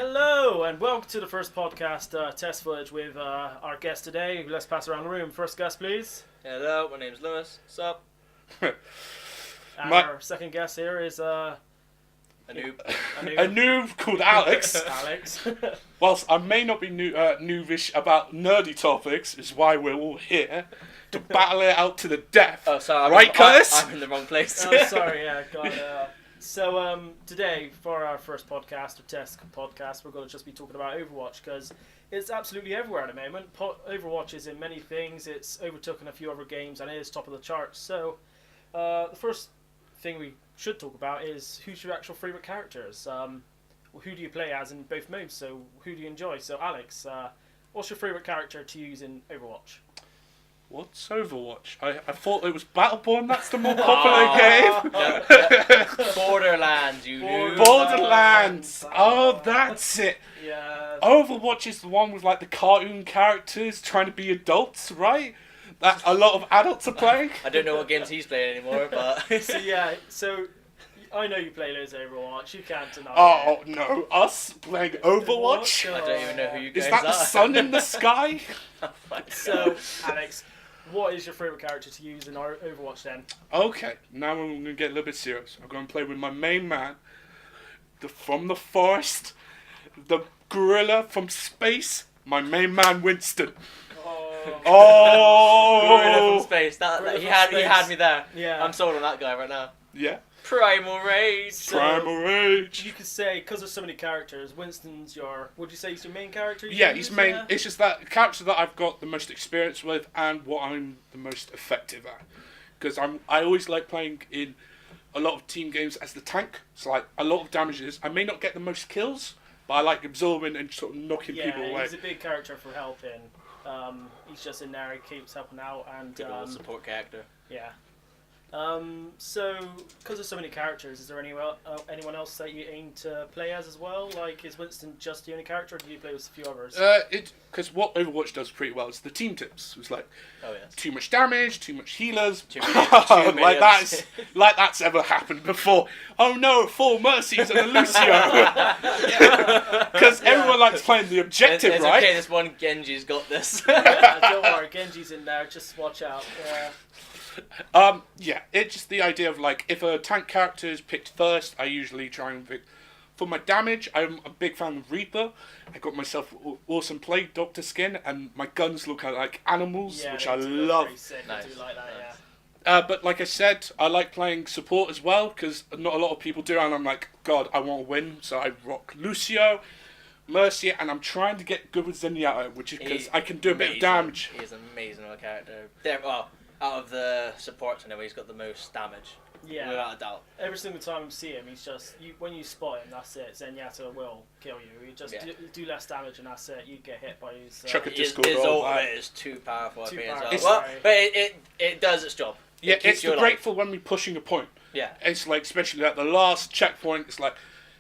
Hello and welcome to the first podcast test footage with our guest today. Let's pass around the room. First guest, please. Hello, my name's Lewis. What's up? And our second guest here is A noob. A noob called Alex. Alex. Whilst I may not be noobish about nerdy topics, is why we're all here to battle it out to the death. Oh, sorry. Right, Curtis? I'm in the wrong place. Oh, sorry, yeah, God. So today, for our first podcast, or test podcast, we're going to just be talking about Overwatch, because it's absolutely everywhere at the moment. Overwatch is in many things, it's overtaken a few other games, and it is top of the charts. So, the first thing we should talk about is who's your actual favourite characters? Who do you play as in both modes? So, who do you enjoy? So, Alex, what's your favourite character to use in Overwatch? What's Overwatch? I thought it was Battleborn, that's the more popular game. Borderlands, you noob. Borderlands! Oh, that's it. Yeah. Overwatch is the one with like the cartoon characters trying to be adults, right? That a lot of adults are playing. I don't know what games he's playing anymore, but... So I know you play loads of Overwatch, you can't deny Oh it. no, us playing Overwatch? I don't even know who you guys Is that are. the sun in the sky? So, Alex, what is your favourite character to use in our Overwatch then? Okay, now we're going to get a little bit serious. I'm going to play with my main man, from the forest, the gorilla from space, my main man Winston. Gorilla from space. Gorilla He from had space. me there. Yeah. I'm sold on that guy right now. Yeah. Primal Rage. So, Primal Rage. You could say, because there's so many characters, Winston's would you say he's your main character? Yeah, he's main. Yeah? It's just that character that I've got the most experience with and what I'm the most effective at. Because I always like playing in a lot of team games as the tank. So like a lot of damages. I may not get the most kills, but I like absorbing and sort of knocking people away. He's a big character for helping. He's just in there, he keeps helping out, and Good old support character. yeah. So, because there's so many characters, is there anyone else that you aim to play as well? Like, is Winston just the only character, or do you play with a few others? Because what Overwatch does pretty well is the team tips. It's like Oh, yes. too much damage, too much healers. Too many like that's ever happened before. Oh no, 4 mercies and a Lucio. Because everyone likes playing the objective, it's right? okay, this one Genji's got this. Don't worry, Genji's in there, just watch out. Yeah, it's just the idea of like if a tank character is picked first, I usually try and pick. For my damage, I'm a big fan of Reaper. I got myself awesome play Doctor Skin, and my guns look like animals, which I love. Nice. I do like that, yeah. But like I said, I like playing support as well because not a lot of people do, and I'm like, God, I want to win, so I rock Lucio, Mercy, and I'm trying to get good with Zenyatta, which is because I can do a bit of damage. He's an amazing little character. Out of the supports, I know he's got the most damage. Yeah. Without a doubt. Every single time you see him, he's just when you spot him, that's it. Zenyatta will kill you. You just do less damage, and that's it. You get hit by his. Chuck a His Discord roll, ultimate is too powerful. Too I powerful. think, as well. But it does its job. Yeah, It keeps it's you alive. grateful when we're pushing a point. Yeah. It's like, especially at the last checkpoint, it's like,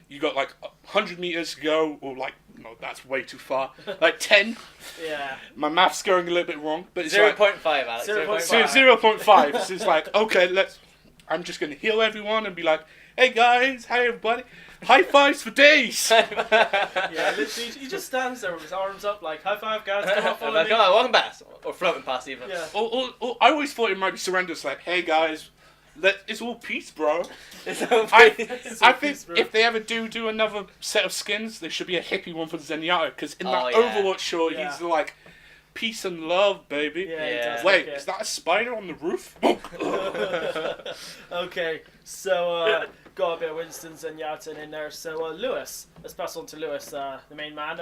you got like 100 meters to go, or like, no, that's way too far. Like 10. Yeah. My math's going a little bit wrong, but it's 0.5, Alex. 0.5. So 0.5. So it's like, okay, I'm just going to heal everyone and be like, hey guys, hi everybody. High fives for days. Yeah, literally, he just stands there with his arms up like, high five guys, come on, follow me. Come on, walking past. Or floating past even. Yeah. Or I always thought it might be surrender. It's like, hey guys, it's all peace, bro. I I think if they ever do another set of skins, there should be a hippie one for Zenyatta, because in that Overwatch show, he's like, peace and love, baby. Yeah, he does. Wait, is that a spider on the roof? Okay, so got a bit of Winston Zenyatta in there. So Lewis, let's pass on to Lewis, the main man.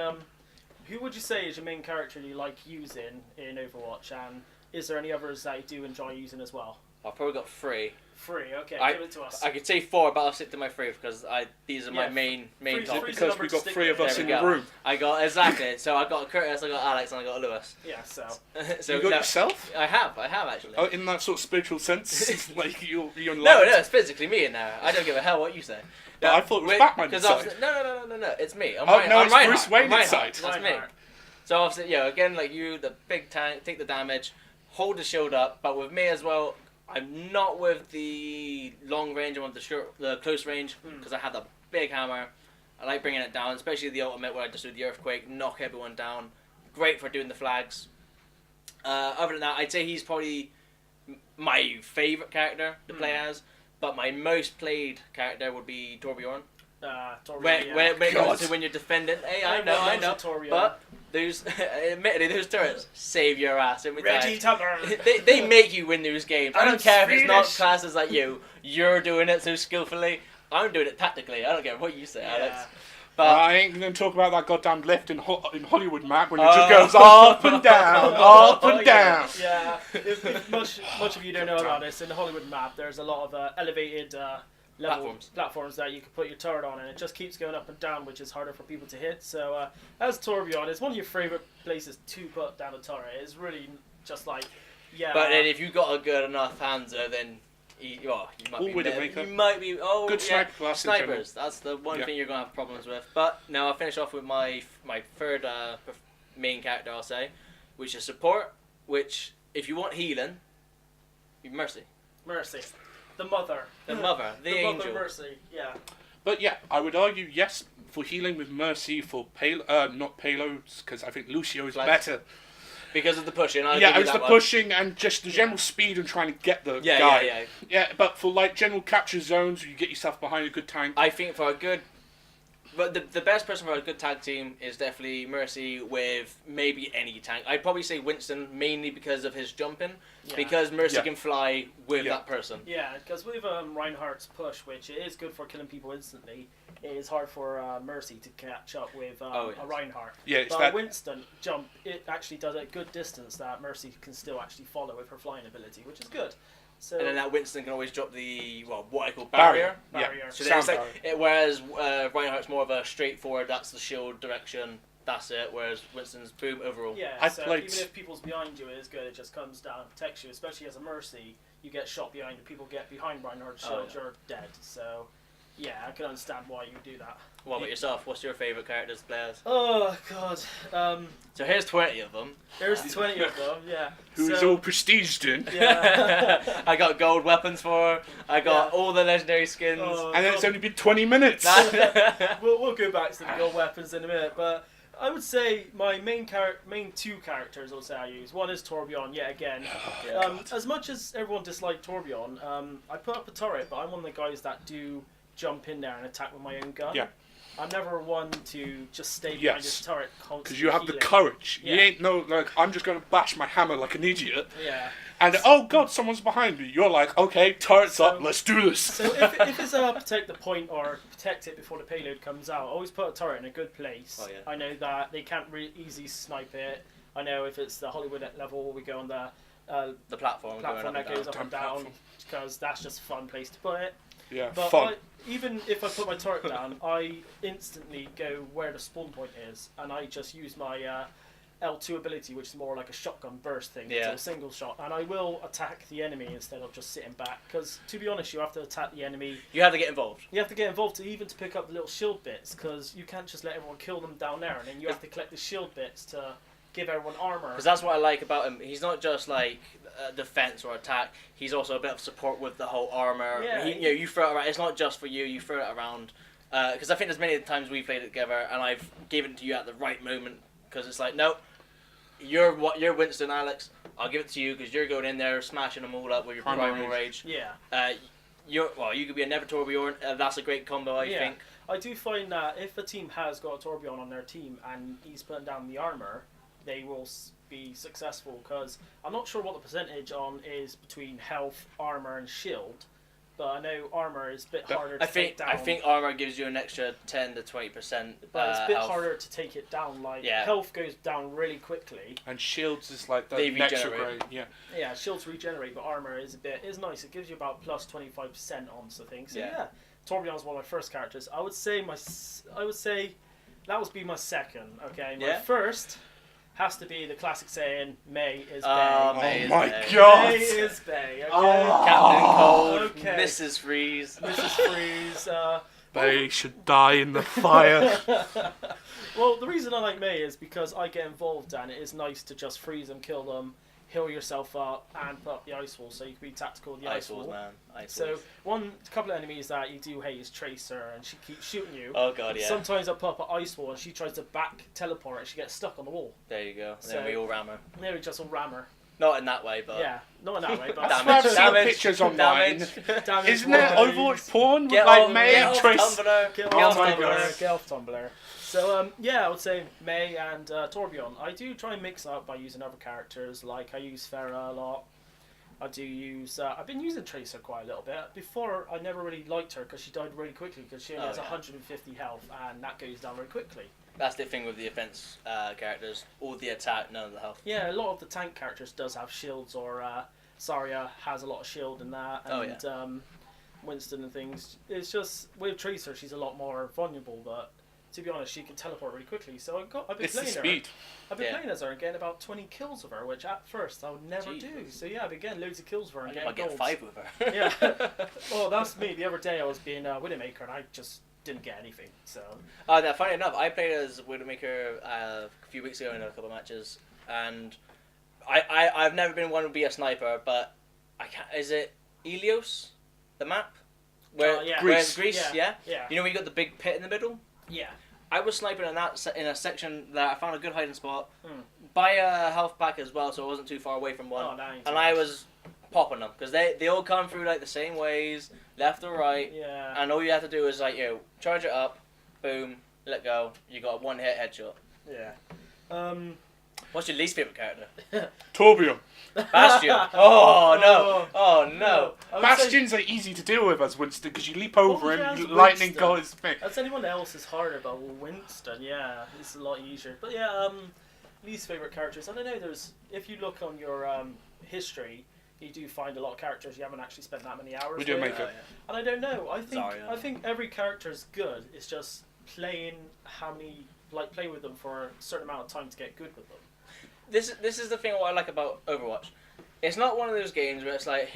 Who would you say is your main character you like using in Overwatch, and is there any others that you do enjoy using as well? I've probably got 3. 3, okay, give it to us. I could say 4, but I'll stick to my 3 because these are my main three's topics. Because we got 3 of us in the room. I got exactly. So I got Curtis, I got Alex, and I got Lewis. Yeah, so You got yourself? I have actually. Oh, in that sort of spiritual sense, like you're No, it's physically me in there. I don't give a hell what you say. But I thought it was Batman inside. No, it's me. It's Bruce Wayne inside. That's me. So obviously, again, like you, the big tank, take the damage, hold the shield up, but with me as well, I'm not with the long range, I want the close range, because I have the big hammer. I like bringing it down, especially the ultimate where I just do the earthquake, knock everyone down. Great for doing the flags. Other than that, I'd say he's probably my favourite character to play as, but my most played character would be Torbjorn. When you're defending, hey, I know, but admittedly those turrets save your ass every time. They make you win those games. I don't care if it's not classes like you're doing it so skillfully. I'm doing it tactically. I don't care what you say, Alex. But I ain't going to talk about that goddamn lift in Hollywood map when it just goes up and down, up and down. Yeah. If much of you don't know about this, in the Hollywood map, there's a lot of elevated platforms that you can put your turret on, and it just keeps going up and down, which is harder for people to hit. So, as Torbjorn, it's one of your favourite places to put down a turret. It's really just like, yeah. But then if you've got a good enough Hanzo, then you might be good sniper class snipers. That's the one thing you're gonna have problems with. But now I'll finish off with my third main character, I'll say, which is support. Which, if you want healing, Mercy, the mother, the angel, mother Mercy. Yeah. But yeah, I would argue yes for healing with Mercy for not payloads, because I think Lucio is better. Because of the pushing. It was the pushing and just the general speed and trying to get the guy. Yeah, but for like general capture zones, you get yourself behind a good tank. I think for a good... But the best person for a good tag team is definitely Mercy with maybe any tank. I'd probably say Winston, mainly because of his jumping. Yeah. Because Mercy can fly with that person. Yeah, because with Reinhardt's push, which is good for killing people instantly, it is hard for Mercy to catch up with a Reinhardt. Yeah, it's but Winston jump, it actually does a good distance that Mercy can still actually follow with her flying ability, which is good. So, and then that Winston can always drop the what I call barrier. So it's like, whereas Reinhardt's more of a straightforward. That's the shield direction. That's it. Whereas Winston's boom overall. Yeah. So even if people's behind you is good, it just comes down and protects you. Especially as a Mercy, you get shot behind. People get behind Reinhardt's shield, you're dead. So yeah, I can understand why you do that. What about yourself? What's your favourite characters to play as? Oh God. So here's 20 of them. There's 20 of them. Yeah. Who's all prestiged in? Yeah. I got gold weapons for her. I got all the legendary skins. And it's only been 20 minutes. We'll go back to the gold weapons in a minute, but I would say my main two characters I use. One is Torbjorn, yet again. As much as everyone disliked Torbjorn, I put up a turret, but I'm one of the guys that do jump in there and attack with my own gun. Yeah. I'm never one to just stay behind this turret constantly. Because you have the courage. Yeah. You ain't like, I'm just going to bash my hammer like an idiot. Yeah. And, oh God, someone's behind me. You're like, okay, turret's up, let's do this. So if it's protect the point or protect it before the payload comes out, always put a turret in a good place. Oh, yeah. I know that they can't really easily snipe it. I know if it's the Hollywood level, we go on the platform that goes up and down, because that's just a fun place to put it. Yeah, but fun. Even if I put my turret down, I instantly go where the spawn point is, and I just use my L2 ability, which is more like a shotgun burst thing. Yeah. It's a single shot, and I will attack the enemy instead of just sitting back. Because to be honest, you have to attack the enemy. You have to get involved. You have to get involved to pick up the little shield bits, because you can't just let everyone kill them down there, and then you have to collect the shield bits to give everyone armor. Because that's what I like about him. He's not just like defense or attack. He's also a bit of support with the whole armor. Yeah, you throw it around. It's not just for you. You throw it around. Because I think there's many times we played it together, and I've given it to you at the right moment. Because it's like, no, you're Winston, Alex. I'll give it to you because you're going in there smashing them all up with your primal rage. Yeah. You could be a Never Torbjorn. That's a great combo, I think. I do find that if a team has got a Torbjorn on their team and he's putting down the armor, they will be successful, because I'm not sure what the percentage on is between health, armor, and shield, but I know armor is a bit harder to take down. I think armor gives you an extra 10 to 20%. But it's a bit harder to take it down. Health goes down really quickly, and shields is like the next upgrade. Yeah, shields regenerate, but armor is nice. It gives you about plus 25% on things. So yeah, Torbjorn's one of my first characters. I would say that would be my second. Okay, my first has to be the classic saying, May is Bay. May is my God! May is Bay, okay? Captain Cold, Mrs. Freeze. Mrs. Freeze. Bay should die in the fire. Well, the reason I like May is because I get involved, and it is nice to just freeze them, kill them, heal yourself up and put up the ice wall, so you can be tactical with the ice wall. Man. Ice So walls. couple of enemies that you do hate is Tracer, and she keeps shooting you. Oh god, yeah. Sometimes I put up an ice wall and she tries to back teleport and she gets stuck on the wall. There you go. So- Then we all ram her. There we just all ram her. Not in that way, but Yeah, not in that way, but That's why I've seen Damage. pictures online. damage. Isn't there damage. Overwatch porn with get like off, May get and off Trace? Tumblr. Get Oh off my Tumblr. God. Get off Tumblr. So I would say May and Torbjorn. I do try and mix up by using other characters. Like I use Farah a lot. I do use. I've been using Tracer quite a little bit. Before I never really liked her because she died really quickly because she only has 150 health and that goes down very quickly. That's the thing with the offense characters. All the attack, none of the health. Yeah, a lot of the tank characters does have shields, or Zarya has a lot of shield in that, and Winston and things. It's just with Tracer, she's a lot more vulnerable, but to be honest, she can teleport really quickly. So I've been It's the playing her. speed. I've been playing as her and getting about 20 kills with her, which at first I would never do. So yeah, I've been getting loads of kills with her and I getting get golds. 5 with her. Yeah. Well, that's me. The other day I was being Widowmaker and I just didn't get anything. So. Now, funny enough, I played as Widowmaker a few weeks ago in a couple of matches, and I've never been one to be a sniper, but I can't. Is it Ilios, the map? Where yeah. Greece. Greece, yeah. Yeah. You know where you got the big pit in the middle? Yeah. I was sniping in in a section that I found a good hiding spot, by a health pack as well, so I wasn't too far away from one. Oh, that ain't and too I much. was popping them because they all come through like the same ways, left or right, Yeah. and all you have to do is like charge it up, boom, let go. You got a one hit headshot. Yeah. What's your least favorite character? Torbjorn. Bastion. Oh no! Oh no! I would say- Bastions are easy to deal with as Winston because you leap over yeah, and as lightning Winston. goes thing. As anyone else is harder, but Winston, yeah, it's a lot easier. But yeah, least favorite characters. I don't know. If you look on your history, you do find a lot of characters you haven't actually spent that many hours. We do with. make it. And I don't know. Zarya. I think every character is good. It's just playing play with them for a certain amount of time to get good with them. This is the thing what I like about Overwatch. It's not one of those games where it's like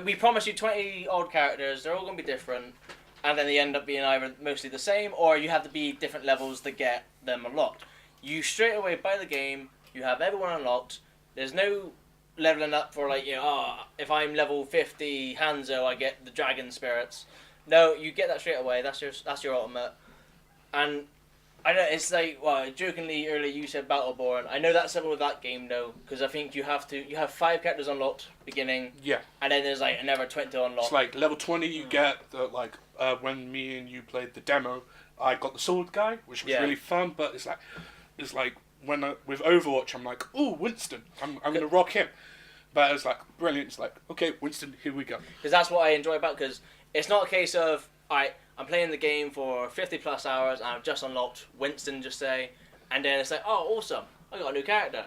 we promise you 20 odd characters. They're all going to be different, and then they end up being either mostly the same, or you have to be different levels to get them unlocked. You straight away buy the game. You have everyone unlocked. There's no leveling up for if I'm level 50 Hanzo, I get the dragon spirits. No, you get that straight away. That's your ultimate. And I know it's like jokingly earlier you said Battleborn. I know that's something with that game though, because I think you have 5 characters unlocked beginning. Yeah. And then there's like another 20 to unlock. It's like level 20 you get when me and you played the demo, I got the sword guy, which was really fun, but it's like when with Overwatch I'm like, ooh, Winston, I'm gonna rock him. But it's like brilliant. It's like, okay, Winston, here we go. Because that's what I enjoy about, because it's not a case of I'm playing the game for 50 plus hours and I've just unlocked Winston, just say, and then it's like, oh, awesome, I got a new character.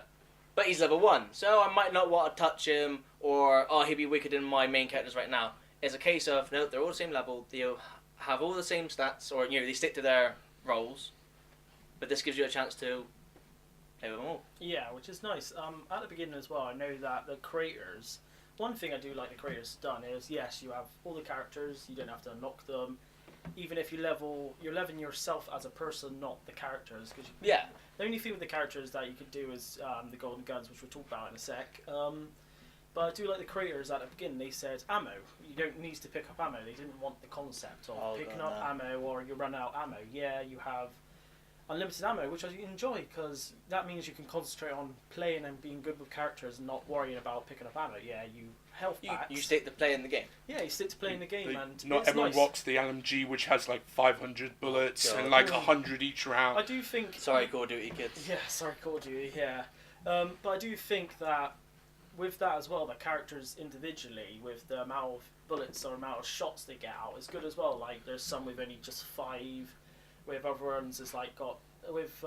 But he's level 1, so I might not want to touch him, or, he'd be weaker than my main characters right now. It's a case of, no, they're all the same level, they'll have all the same stats, or, they stick to their roles, but this gives you a chance to play with them all. Yeah, which is nice. At the beginning as well, I know that the creators, one thing I do like the creators done is, yes, you have all the characters, you don't have to unlock them. Even if you're leveling yourself as a person, not the characters. Cause the only thing with the characters that you could do is the golden guns, which we'll talk about in a sec. But I do like the creators at the beginning. They said ammo. You don't need to pick up ammo. They didn't want the concept of picking up ammo or you run out of ammo. Yeah, you have unlimited ammo, which I enjoy because that means you can concentrate on playing and being good with characters and not worrying about picking up ammo. Yeah, you health packs. You stick to playing the game. Yeah, you stick to playing the game, and not it's everyone nice. rocks the LMG, which has like 500 bullets and like 100 each round. I do think. Sorry, Call of Duty kids. Yeah, sorry, Call of Duty. Yeah, but I do think that with that as well, the characters individually, with the amount of bullets or amount of shots they get out, is good as well. Like there's some with only just 5, with other ones is like got with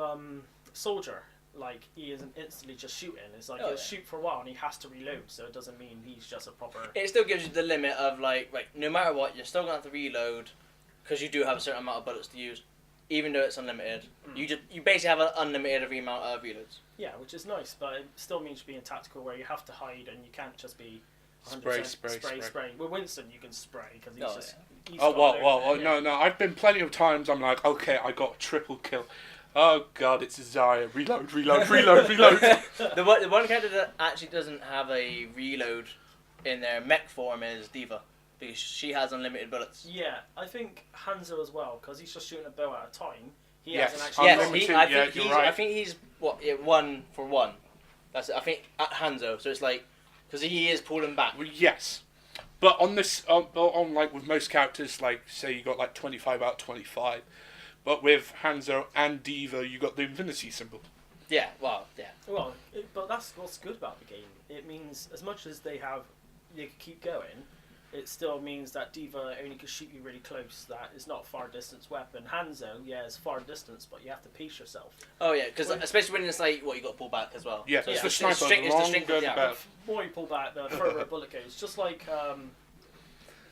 Soldier. Like he isn't instantly just shooting. It's like he'll shoot for a while and he has to reload, so it doesn't mean he's just a proper. It still gives you the limit of no matter what, you're still gonna have to reload because you do have a certain amount of bullets to use, even though it's unlimited. You basically have an unlimited amount of reloads. Yeah, which is nice, but it still means being tactical where you have to hide and you can't just be 100% spray. With Winston, you can spray because he's just. He's No. I've been plenty of times. I'm like, okay, I got a triple kill. Oh god, it's Zarya. Reload. The one character that actually doesn't have a reload in their mech form is D.Va, because she has unlimited bullets. Yeah, I think Hanzo as well, because he's just shooting a bow at a time. He Yes. hasn't actually. Yes, I think he's 1 for 1. That's it. I think at Hanzo, so it's like because he is pulling back. Well, yes. But on this, on like with most characters, like say you got like 25 out of 25, but with Hanzo and D.Va, you got the infinity symbol. Yeah, well, yeah. Well, but that's what's good about the game. It means as much as they can keep going, it still means that D.Va only can shoot you really close. That is not a far distance weapon. Hanzo, yeah, it's far distance, but you have to pace yourself. Oh yeah, because especially when it's like you got to pull back as well. Yeah, so, it's the sniper. It's the strength of the arrow. The more you pull back, the further a bullet goes. Just like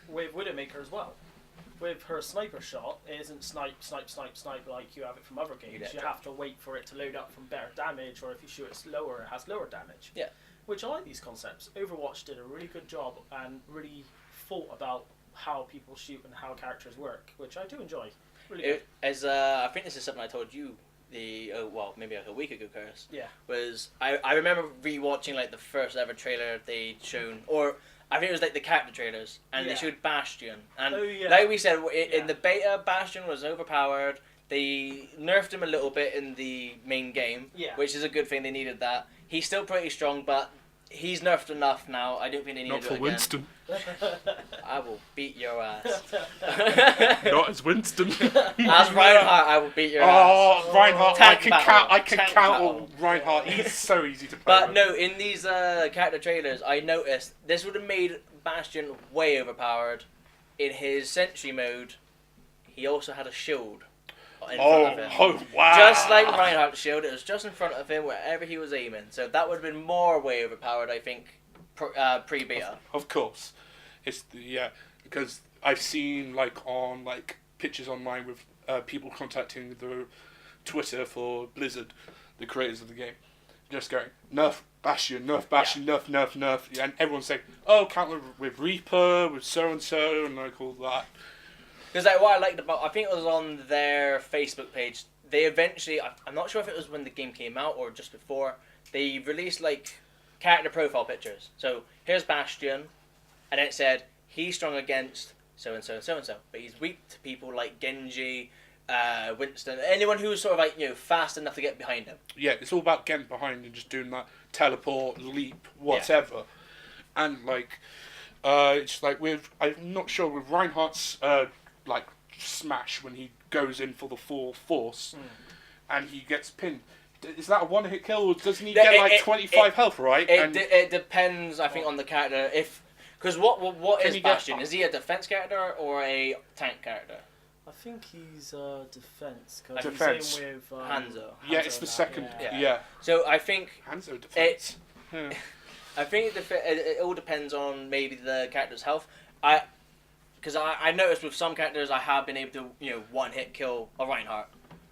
with Widowmaker as well. With her sniper shot, it isn't snipe like you have it from other games. You have to wait for it to load up from better damage, or if you shoot it slower, it has lower damage. Yeah. Which I like these concepts. Overwatch did a really good job and really thought about how people shoot and how characters work, which I do enjoy. Really good. I think this is something I told you maybe like a week ago, Curtis. Yeah. Was I remember rewatching like the first ever trailer they'd shown, or I think it was like the character trailers, and they showed Bastion. And like we said, in the beta, Bastion was overpowered. They nerfed him a little bit in the main game, which is a good thing. They needed that. He's still pretty strong, but he's nerfed enough now. I don't think they need to do it again. Not for Winston. I will beat your ass. Not as Winston. As Reinhardt, I will beat your ass. Oh, Reinhardt! I can Tank count battle. on Reinhardt. He's so easy to play. But with. no, in these character trailers, I noticed this would have made Bastion way overpowered. In his sentry mode, he also had a shield in front of him. Oh, wow. Just like Reinhardt's shield, it was just in front of him wherever he was aiming. So that would have been more way overpowered, I think, pre-beta. Of course. Because I've seen on pictures online with people contacting the Twitter for Blizzard, the creators of the game, just going, nerf Bastion, nerf, nerf. Yeah, and everyone's saying, oh, counter with Reaper, with so-and-so, and like all that. Because what I liked about, I think it was on their Facebook page, they eventually, I'm not sure if it was when the game came out or just before, they released character profile pictures. So here's Bastion, and it said, he's strong against so-and-so and so-and-so, but he's weak to people like Genji, Winston, anyone who's sort of fast enough to get behind him. Yeah, it's all about getting behind and just doing that teleport, leap, whatever. And it's I'm not sure with Reinhardt's smash when he goes in for the full force and he gets pinned. Is that a one-hit kill, or doesn't he get 25 health, right? It depends, I think, on the character. Because what is Bastion? Is he a defense character or a tank character? I think he's defense. Defense. Same with Hanzo. Yeah, it's the second. Yeah. Yeah. So I think Hanzo defense. I think it all depends on maybe the character's health. Because I noticed with some characters I have been able to one-hit kill a Reinhardt,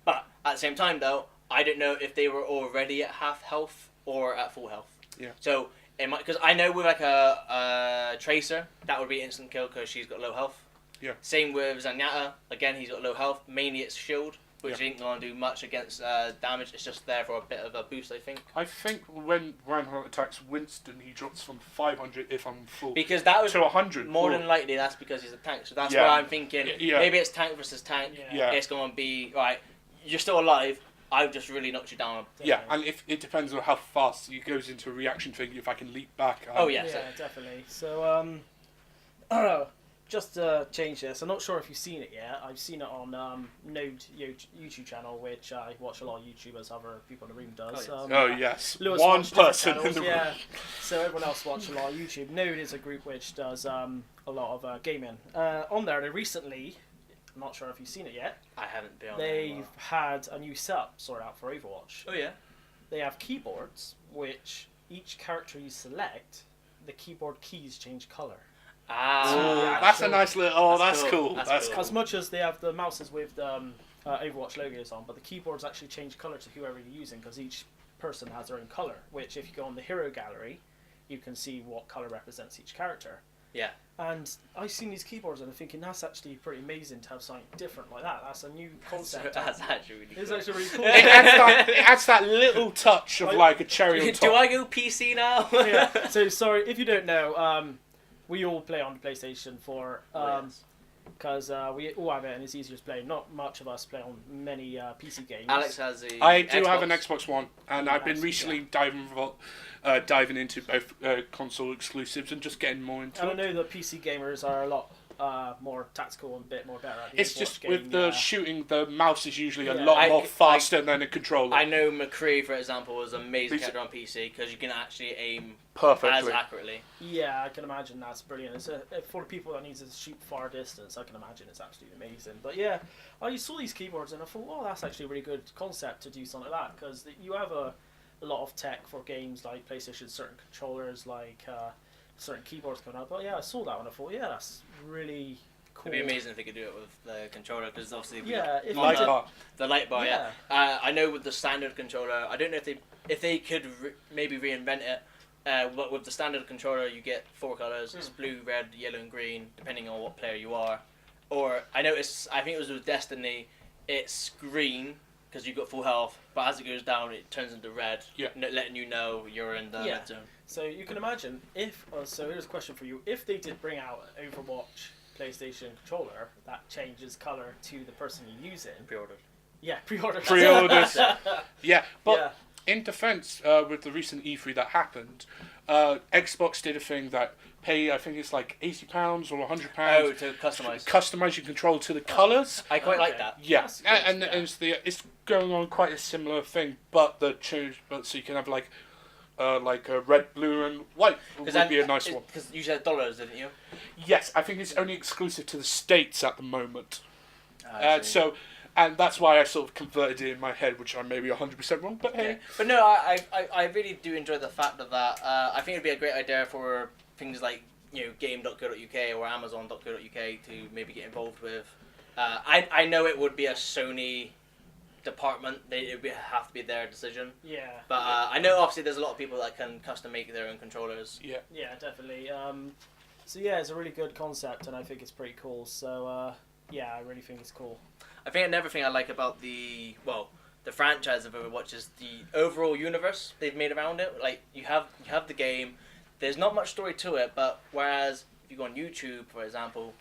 but at the same time though I don't know if they were already at half health or at full health. Yeah. So because I know with a Tracer that would be instant kill because she's got low health. Yeah. Same with Zenyatta. Again, he's got low health. Mainly it's shield, which ain't gonna do much against damage. It's just there for a bit of a boost, I think. I think when Reinhardt attacks Winston, he drops from 500 if I'm full. Because that was to 100. More than likely, that's because he's a tank. So that's why I'm thinking. Yeah. Maybe it's tank versus tank. Yeah. It's gonna be right. You're still alive. I've just really knocked you down. Yeah, and if it depends on how fast he goes into a reaction thing. If I can leap back. Yeah, definitely. So just to change this, I'm not sure if you've seen it yet. I've seen it on Node YouTube channel, which I watch a lot of YouTubers, other people in the room does. Yes, Lewis one person in the room. Yeah, so everyone else watch a lot of YouTube. Node is a group which does a lot of gaming. On there, they recently, I'm not sure if you've seen it yet. I haven't been on They've had a new setup sorted out for Overwatch. Oh yeah. They have keyboards, which each character you select, the keyboard keys change colour. That's a nice little. That's cool. That's cool. As much as they have the mouses with Overwatch logos on, but the keyboards actually change colour to whoever you're using because each person has their own colour. Which, if you go on the hero gallery, you can see what colour represents each character. Yeah. And I've seen these keyboards and I'm thinking that's actually pretty amazing to have something different like that. That's a new concept. That's actually really cool. It's actually really cool. It adds that little touch of like a cherry on top. Do I go PC now? Yeah. So sorry if you don't know. We all play on the PlayStation 4. Because we all have it and it's easier to play. Not much of us play on many PC games. Alex has a I do Xbox. have an Xbox One, and I've been recently diving into both console exclusives and just getting more into And it. I know that PC gamers are a lot more tactical and a bit more better at the It's Overwatch just game, with the shooting, the mouse is usually a Yeah. lot more faster than a controller. I know McCree, for example, was an amazing character on PC because you can actually aim Perfectly. as accurately. Yeah, I can imagine that's brilliant. It's for the people that need to shoot far distance, I can imagine it's absolutely amazing. But yeah, I saw these keyboards and I thought, oh, that's actually a really good concept to do something like that because you have a lot of tech for games like PlayStation, certain controllers, like certain keyboards coming out. But yeah, I saw that and I thought, yeah, that's really cool. It'd be amazing if they could do it with the controller because obviously If light you bar. the light bar. Yeah. I know with the standard controller, I don't know if they could maybe reinvent it. But with the standard controller, you get 4 colors. It's blue, red, yellow, and green, depending on what player you are. Or I noticed, I think it was with Destiny, it's green because you've got full health, but as it goes down, it turns into red, letting you know you're in the red zone. So you can imagine if. So here's a question for you: if they did bring out an Overwatch PlayStation controller that changes color to the person you're using, Pre-ordered. Yeah, pre-orders. Pre-orders. Yeah, but Yeah. in defense, with the recent E3 that happened, Xbox did a thing that pay, I think it's like £80 or £100 Oh, to customize. customize your controller to the colors. I quite like that. Yeah, That's good, and yeah. it's going on quite a similar thing, but so you can have like a red, blue, and white would be a nice one. Because you said dollars, didn't you? Yes, I think it's only exclusive to the States at the moment. I see. And that's why I sort of converted it in my head, which I may be 100% wrong, but hey. Yeah. But no, I really do enjoy the fact of that. I think it'd be a great idea for things like game.co.uk or amazon.co.uk to maybe get involved with. I know it would be a Sony department. It would have to be their decision. Yeah. But I know obviously there's a lot of people that can custom make their own controllers. Yeah. Yeah, definitely. So yeah, it's a really good concept, and I think it's pretty cool. So yeah, I really think it's cool. I think another thing I like about the franchise of Overwatch is the overall universe they've made around it. Like you have the game. There's not much story to it, but whereas if you go on YouTube, for example,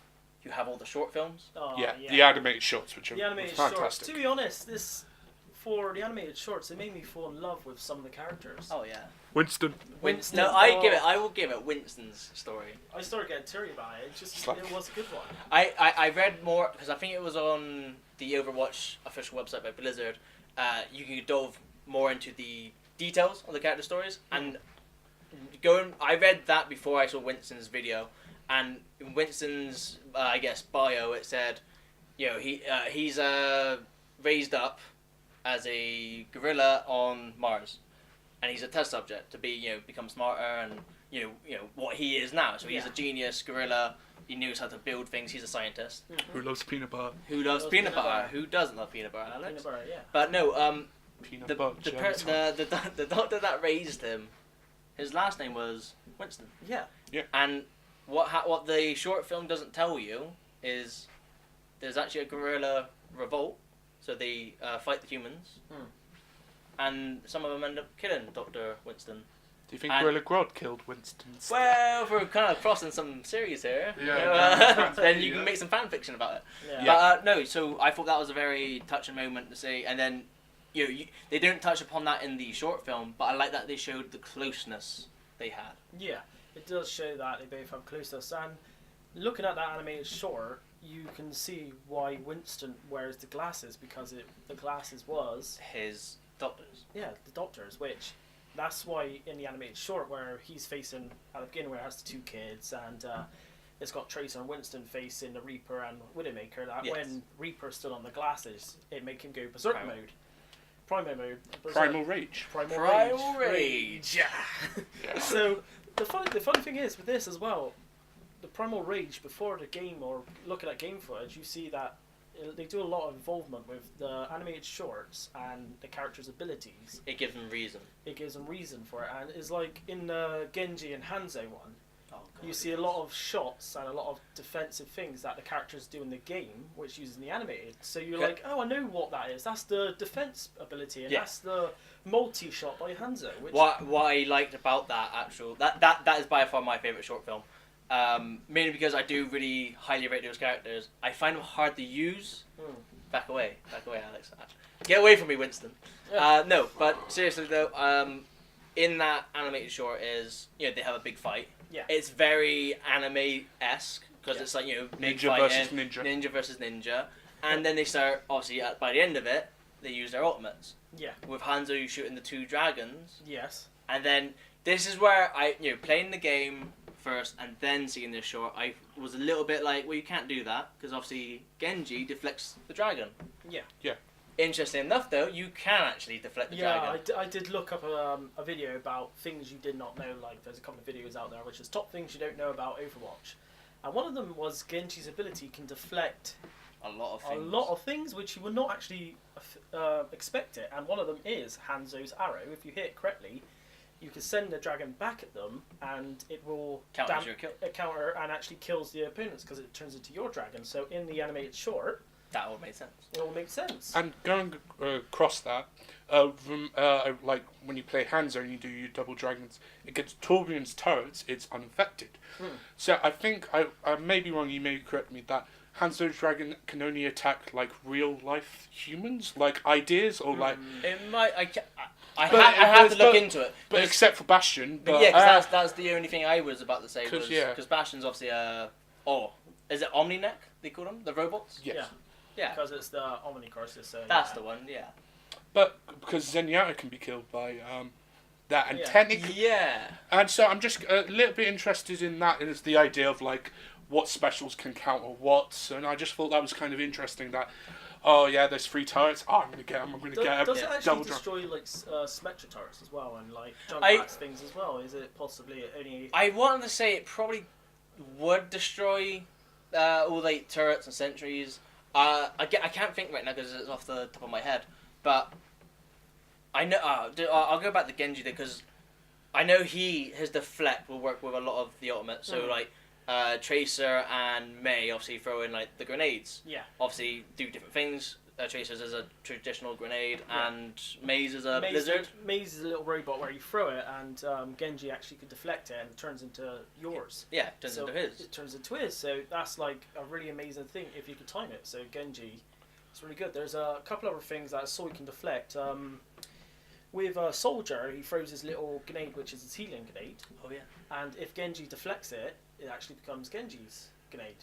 you have all the short films. Oh, Yeah, the animated shorts, which are the animated fantastic. shorts. To be honest, for the animated shorts, it made me fall in love with some of the characters. Oh yeah. Winston. Winston. No, I will give it Winston's story. I started getting teary about it. It was a good one. I read more because I think it was on the Overwatch official website by Blizzard. You can delve more into the details of the character stories and I read that before I saw Winston's video, and in Winston's I guess bio it said, he's raised up as a gorilla on Mars, and he's a test subject to become smarter and what he is now. So he's a genius gorilla. He knows how to build things. He's a scientist. Who loves peanut butter? Who loves peanut butter? Who doesn't love peanut butter, Alex? Peanut butter, yeah. But no, Peanut the butter. the doctor that raised him, his last name was Winston. Yeah. And what the short film doesn't tell you is there's actually a guerrilla revolt. So they fight the humans, and some of them end up killing Dr. Winston. Do you think Gorilla Grodd killed Winston? Well, if we're kind of crossing some series here, then you can make some fan fiction about it. Yeah. But no, so I thought that was a very touching moment to see, and then they don't touch upon that in the short film, but I like that they showed the closeness they had. Yeah, it does show that they both have closeness, and looking at that animated short, you can see why Winston wears the glasses, because the glasses was His doctors. Yeah, the doctors, which that's why in the animated short where he's facing at the beginning where it has the 2 kids and it's got Tracer and Winston facing the Reaper and Widowmaker, that when Reaper stood on the glasses, it made him go berserk mode. Primal mode. Primal Rage. Primal Rage. Yeah. So the funny thing is with this as well, the Primal Rage before the game or looking at game footage, you see that they do a lot of involvement with the animated shorts and the characters' abilities. It gives them reason. It gives them reason for it, and it's like in the Genji and Hanzo one. Oh, God, you see a lot of shots and a lot of defensive things that the characters do in the game, which uses the animated. So you're like, oh, I know what that is. That's the defense ability, and that's the multi-shot by Hanzo. Which... What I liked about that that is by far my favourite short film. Mainly because I do really highly rate those characters. I find them hard to use. Back away, Alex. Get away from me, Winston. No, but seriously though, in that animated short is, they have a big fight. Yeah. It's very anime-esque because it's like, big ninja versus ninja. Ninja versus ninja. And then they start, obviously, by the end of it, they use their ultimates. Yeah. With Hanzo shooting the 2 dragons. Yes. And then this is where playing the game first and then seeing this short, I was a little bit like, well, you can't do that because obviously Genji deflects the dragon. Yeah. Yeah. Interesting enough, though, you can actually deflect the dragon. Yeah, I did look up a video about things you did not know. Like, there's a couple of videos out there, which is top things you don't know about Overwatch. And one of them was Genji's ability can deflect a lot of things, which you would not actually expect it. And one of them is Hanzo's arrow. If you hit it correctly, you can send the dragon back at them, and it will counter and actually kills the opponents because it turns into your dragon. So in the animated short, that all makes sense. It all makes sense. And going across that, like when you play Hanzo and you do your double dragons against Torbjorn's turrets, it's unaffected. So I think I may be wrong. You may correct me that Hanzo's dragon can only attack like real life humans, like ideas or like. It might. I have to look into it. But except for Bastion. But yeah, because that's the only thing I was about to say was because Bastion's obviously is it Omnineck they call them, the robots? Yes. Yeah. Because it's the Omni Crisis. So that's the one. Yeah. But because Zenyatta can be killed by that, and technically, and so I'm just a little bit interested in that. Is the idea of like what specials can counter what, and I just thought that was kind of interesting. That there's 3 turrets. I'm gonna get them. I'm gonna get them. Does it actually destroy like symmetric turrets as well, and like Junkrat's things as well? Is it possibly only? I wanted to say it probably would destroy all like turrets and sentries. I can't think right now because it's off the top of my head, but I know. I'll go back to Genji because I know his deflect will work with a lot of the ultimates. So like Tracer and Mei obviously throw in like the grenades. Yeah. Obviously do different things. Tracer's is a traditional grenade and Mei's is a blizzard. Mei's is a little robot where you throw it and Genji actually could deflect it and it turns into yours. Yeah, it turns into his. It turns into his. So that's like a really amazing thing if you could time it. So Genji, it's really good. There's a couple other things that I saw you can deflect. With a soldier, he throws his little grenade, which is his healing grenade. Oh yeah. And if Genji deflects it, it actually becomes Genji's grenade.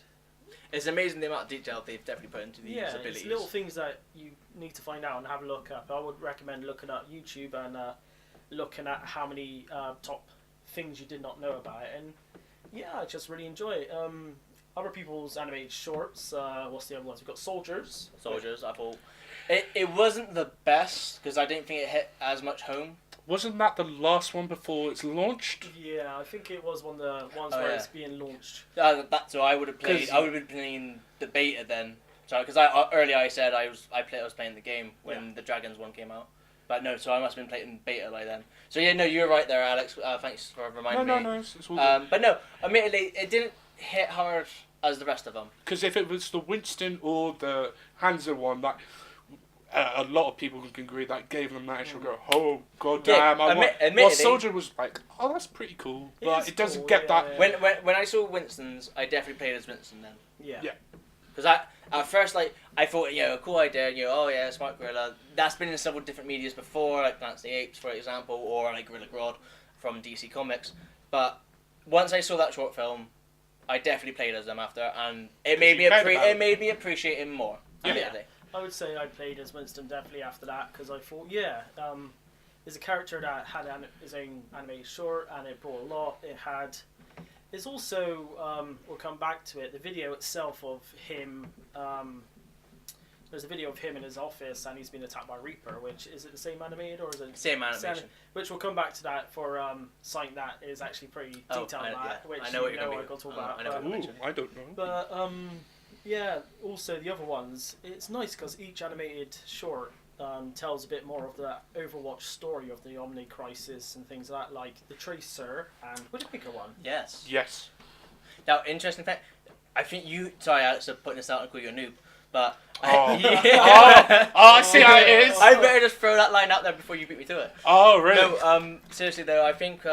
It's amazing the amount of detail they've definitely put into these abilities. It's little things that you need to find out and have a look up. I would recommend looking at YouTube and looking at how many top things you did not know about it. And yeah, I just really enjoy it. Other people's animated shorts. What's the other ones? We've got Soldiers. I thought it wasn't the best because I didn't think it hit as much home. Wasn't that the last one before it's launched? Yeah, I think it was one of the ones where it's being launched. So I would have played. I would have been playing the beta then. So because earlier I said I was playing the game when the Dragons one came out. But no, so I must have been playing beta by then. So yeah, no, you're right there, Alex. Thanks for reminding me. No, it's all good. But no, admittedly, it didn't hit hard as the rest of them. Because if it was the Winston or the Hanzo one, that a lot of people can agree that gave them that extra go, oh god damn! Well, Soldier was like, oh, that's pretty cool, but it doesn't get that. When I saw Winston's, I definitely played as Winston then. Yeah. Because at first, like, I thought, a cool idea, Smart Gorilla. That's been in several different medias before, like Plants the Apes, for example, or like Gorilla Grodd from DC Comics. But once I saw that short film, I definitely played as them after, and it made me appreciate him more. Yeah. I would say I played as Winston definitely after that because I thought, there's a character that had his own animated short and it brought a lot. It's also, we'll come back to it, the video itself of him, there's a video of him in his office and he's been attacked by Reaper, which, is it the same animated or is it? Same animation. Which we'll come back to that for something that is actually pretty detailed which I know what you're going to talk about. I don't know. But, yeah, also the other ones, it's nice because each animated short tells a bit more of the Overwatch story of the Omni Crisis and things like that, like the Tracer and Widowmaker one. Yes. Yes. Now, interesting fact. I think you. Sorry, Alex, for putting this out and call you a noob, but. Oh. Yeah. I see how it is. I better just throw that line out there before you beat me to it. Oh, really? No, seriously though, I think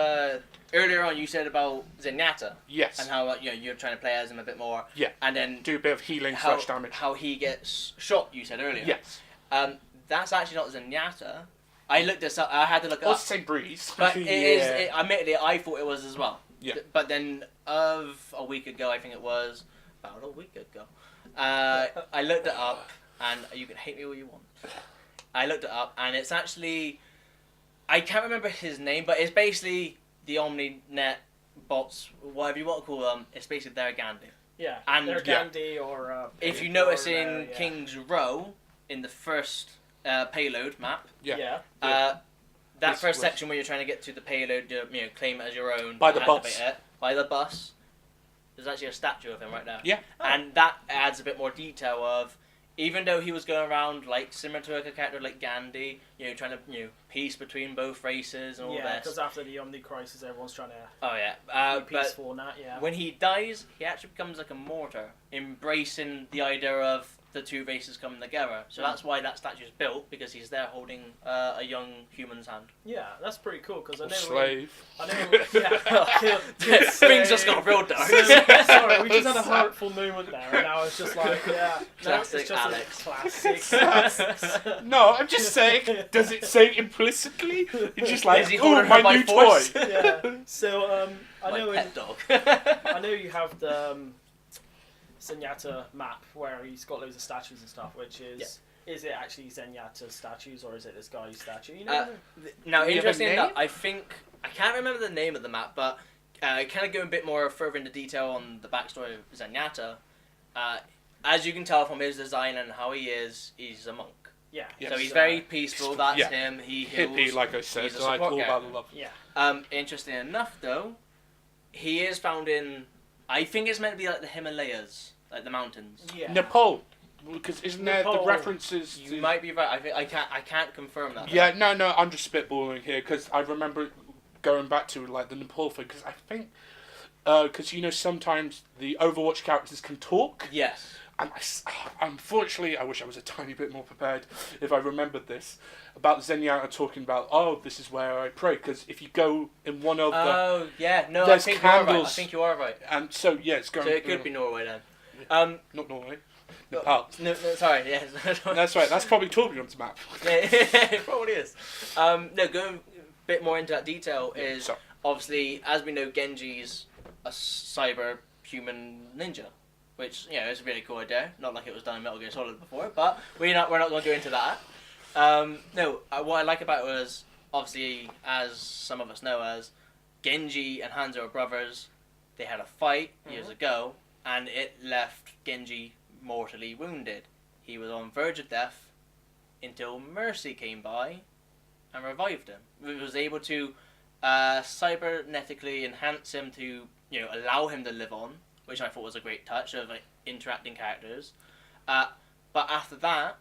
earlier on you said about Zenyatta. Yes. And how you're trying to play as him a bit more. Yeah. And then do a bit of healing how, slash damage. how he gets shot. You said earlier. Yes. That's actually not Zenyatta. I looked this up. I had to look it Well, up. it's the same breeze. But it is. Admittedly, I thought it was as well. Yeah. But then, of a week ago, I think it was about a week ago. I looked it up, and you can hate me all you want. I looked it up, and it's actually, I can't remember his name, but it's basically the OmniNet bots, whatever you want to call them. It's basically their Gandhi. Yeah, And they're Gandhi or. If you notice in King's Row, in the first payload map, Yeah. that first section where you're trying to get to the payload, claim it as your own, By the bus. activate it, by the bus. There's actually a statue of him right there. Yeah. And that adds a bit more detail of, even though he was going around like similar to a character like Gandhi, trying to peace between both races and all Yeah, this. because after the Omni Crisis, everyone's trying to Oh yeah. be peaceful and that. Yeah. When he dies, he actually becomes like a martyr, embracing the idea of the two races coming together. So that's why that statue is built, because he's there holding a young human's hand. Yeah, that's pretty cool because I know. Slave. I know. Yeah. Things just got real dark. Sorry, we just had a hurtful moment there, and I was just like, yeah. Classic no, it's Alex. Classic. No, I'm just saying, does it say implicitly? It's just like, Is he ooh, holding my her by new force? toy. Yeah. So I My know. pet dog. I know you have the Zenyatta map where he's got loads of statues and stuff, which is. Is it actually Zenyatta's statues or is it this guy's statue? You know. Now, Do you have a interesting name? enough, I think I can't remember the name of the map, but kind of going a bit more further into detail on the backstory of Zenyatta. As you can tell from his design and how he is, he's a monk. Yeah. Yes. So he's very peaceful. That's Yeah. him. He heals. Hippie, like I said, He's a like support all about character. the love. Yeah. Interesting enough, though, he is found in. I think it's meant to be like the Himalayas, like the mountains. Yeah. Nepal, because isn't there the Nepal. references? You to... might be right. I can't confirm that. Yeah, no, I'm just spitballing here because I remember going back to like the Nepal thing because I think because sometimes the Overwatch characters can talk. Yes. And unfortunately, I wish I was a tiny bit more prepared if I remembered this about Zenyatta talking about, oh, this is where I pray. Because if you go in one of the, Oh yeah, no, I there's think you are right. I candles. think you are right. and so yeah, it's going. So it could be Norway then. Not Norway, Nepal. No, sorry, yes. That's right. That's probably Torbjorn's map. Yeah, it probably is. No, going a bit more into that detail is So, obviously, as we know, Genji's a cyber human ninja, which is a really cool idea. Not like it was done in Metal Gear Solid before, but we're not going to go into that. What I like about it was obviously, as some of us know, as Genji and Hanzo are brothers. They had a fight years ago, and it left Genji mortally wounded. He was on verge of death until Mercy came by and revived him. He was able to cybernetically enhance him to allow him to live on, which I thought was a great touch of interacting characters. But after that,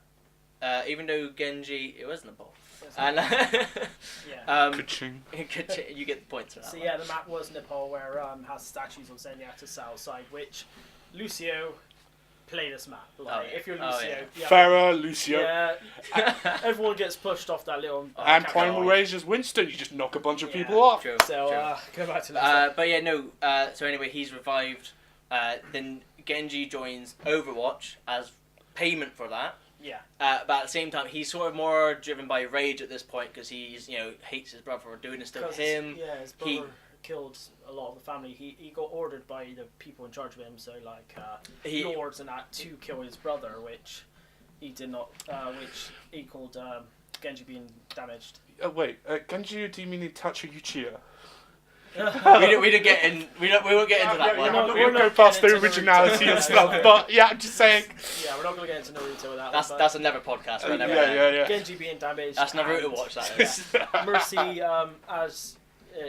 even though Genji, it was Nepal, and Yeah. Ka-ching. you get the points for that. So one. yeah, the map was Nepal where has statues of Zenyatta outside, which Lucio play this map. Like if you're Lucio, Farah, Lucio, yeah, everyone gets pushed off that little. and camera. Primal Rage as Winston. You just knock a bunch of Yeah. people off. True, So true. go back to that. But yeah, no. So anyway, he's revived. Then Genji joins Overwatch as payment for that. Yeah. But at the same time, he's sort of more driven by rage at this point because he's hates his brother for doing this to him. Yeah, his brother killed a lot of the family. He got ordered by the people in charge of him, so lords and that, to kill his brother, which he did not. Which equaled Genji being damaged. Wait, Genji, do you mean Itachi Uchiha? We won't get into that one. I'm not we're going to not go past the getting into originality Naruto. and stuff, but yeah, I'm just saying. Yeah, we're not going to get into Naruto with that. That's another podcast. Yeah. Genji being damaged. That's Naruto and, watch that. Is. Mercy, as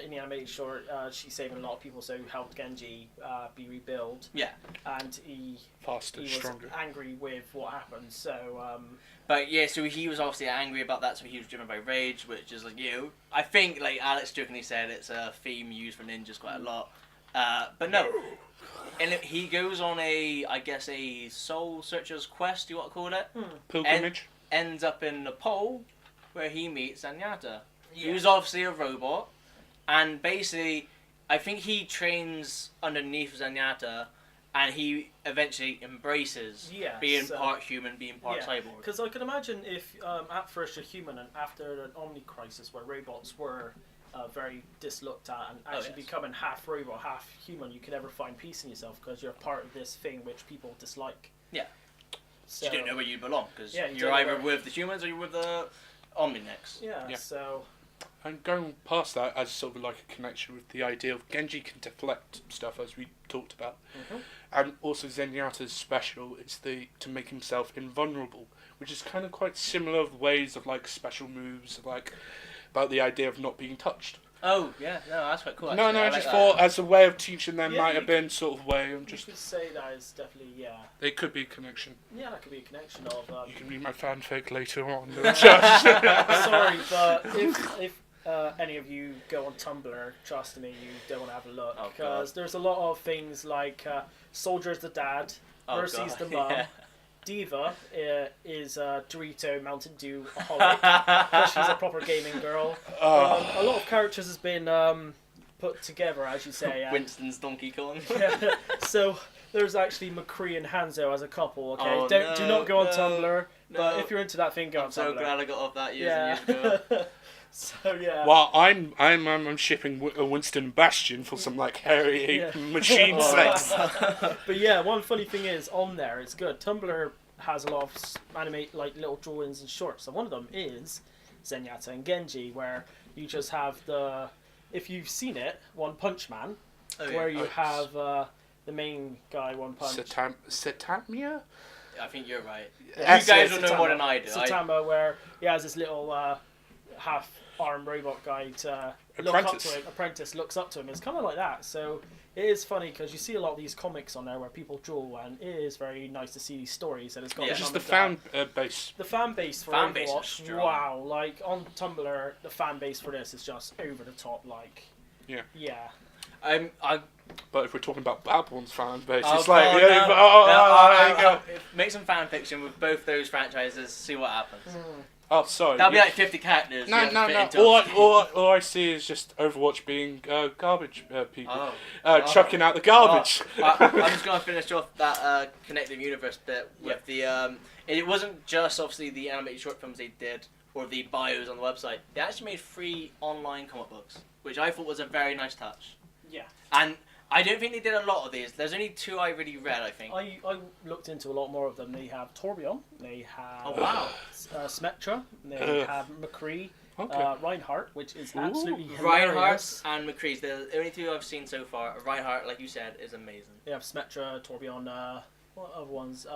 in the animated short, she's saving a lot of people, so helped Genji be rebuilt. Yeah. And he Faster, was stronger. angry with what happened, so... But yeah, so he was obviously angry about that, so he was driven by rage, which is like, I think, like Alex jokingly said, it's a theme used for ninjas quite a lot. But no. And he goes on I guess a soul searcher's quest, you want to call it? Pilgrimage. Ends up in Nepal, where he meets Zenyatta. Who's obviously a robot, and basically, I think he trains underneath Zenyatta, and he eventually embraces being part human, being part cyborg. Because I can imagine if at first you're human, and after an Omni crisis where robots were very dislooked at, and actually becoming half robot, half human, you can never find peace in yourself because you're part of this thing which people dislike. Yeah. So you don't know where you belong because you you're either with the humans or you're with the Omninex. Yeah. So. And going past that, as sort of like a connection with the idea of Genji can deflect stuff, as we talked about, and also Zenyatta's special is to make himself invulnerable, which is kind of quite similar ways of like special moves, like about the idea of not being touched. Oh yeah, no, that's quite cool. Actually. I just thought as a way of teaching them might have been sort of way. You could say that is definitely It could be a connection. Yeah, that could be a connection of. You can read my fanfic later on. Sorry, but if any of you go on Tumblr, trust me, you don't want to have a look because there's a lot of things like Soldier's the dad, Mercy's the mum. Yeah. Diva is Dorito Mountain Dew aholic because she's a proper gaming girl. A lot of characters has been put together, as you say. Winston's Donkey Kong. Yeah, so there's actually McCree and Hanzo as a couple. Okay, do not go on Tumblr. But if you're into that thing, go on Tumblr. I'm so glad I got off that years and years ago. So yeah. Well, I'm shipping Winston and Bastion for some like hairy machine sex. But yeah, one funny thing is on there, it's good. Tumblr has a lot of animate like little drawings and shorts. So one of them is Zenyatta and Genji, where you just have if you've seen it, One Punch Man, where you have the main guy One Punch. Satamia? I think you're right. You guys will know more than I do. Satama, where he has this little half-arm robot guy to look up to him. Apprentice looks up to him. It's kind of like that. So it is funny because you see a lot of these comics on there where people draw, and it is very nice to see these stories. And it's got just the fan base. The fan base for Overwatch. Wow! Like on Tumblr, the fan base for this is just over the top. Like But if we're talking about Babylon's fan base, it's like make some fan fiction with both those franchises. See what happens. Oh, sorry. That'll be like 50 characters. No. All I see is just Overwatch being garbage people. Chucking out the garbage. I'm just going to finish off that connected universe bit with the... it wasn't just, obviously, the animated short films they did, or the bios on the website. They actually made 3 online comic books, which I thought was a very nice touch. Yeah. And I don't think they did a lot of these. There's only 2 I really read, I think. I looked into a lot more of them. They have Torbjorn, they have Smetra, they have McCree, Reinhardt, which is absolutely hilarious. Reinhardt and McCree's the only 2 I've seen so far. Reinhardt, like you said, is amazing. They have Smetra, Torbjorn, what other ones?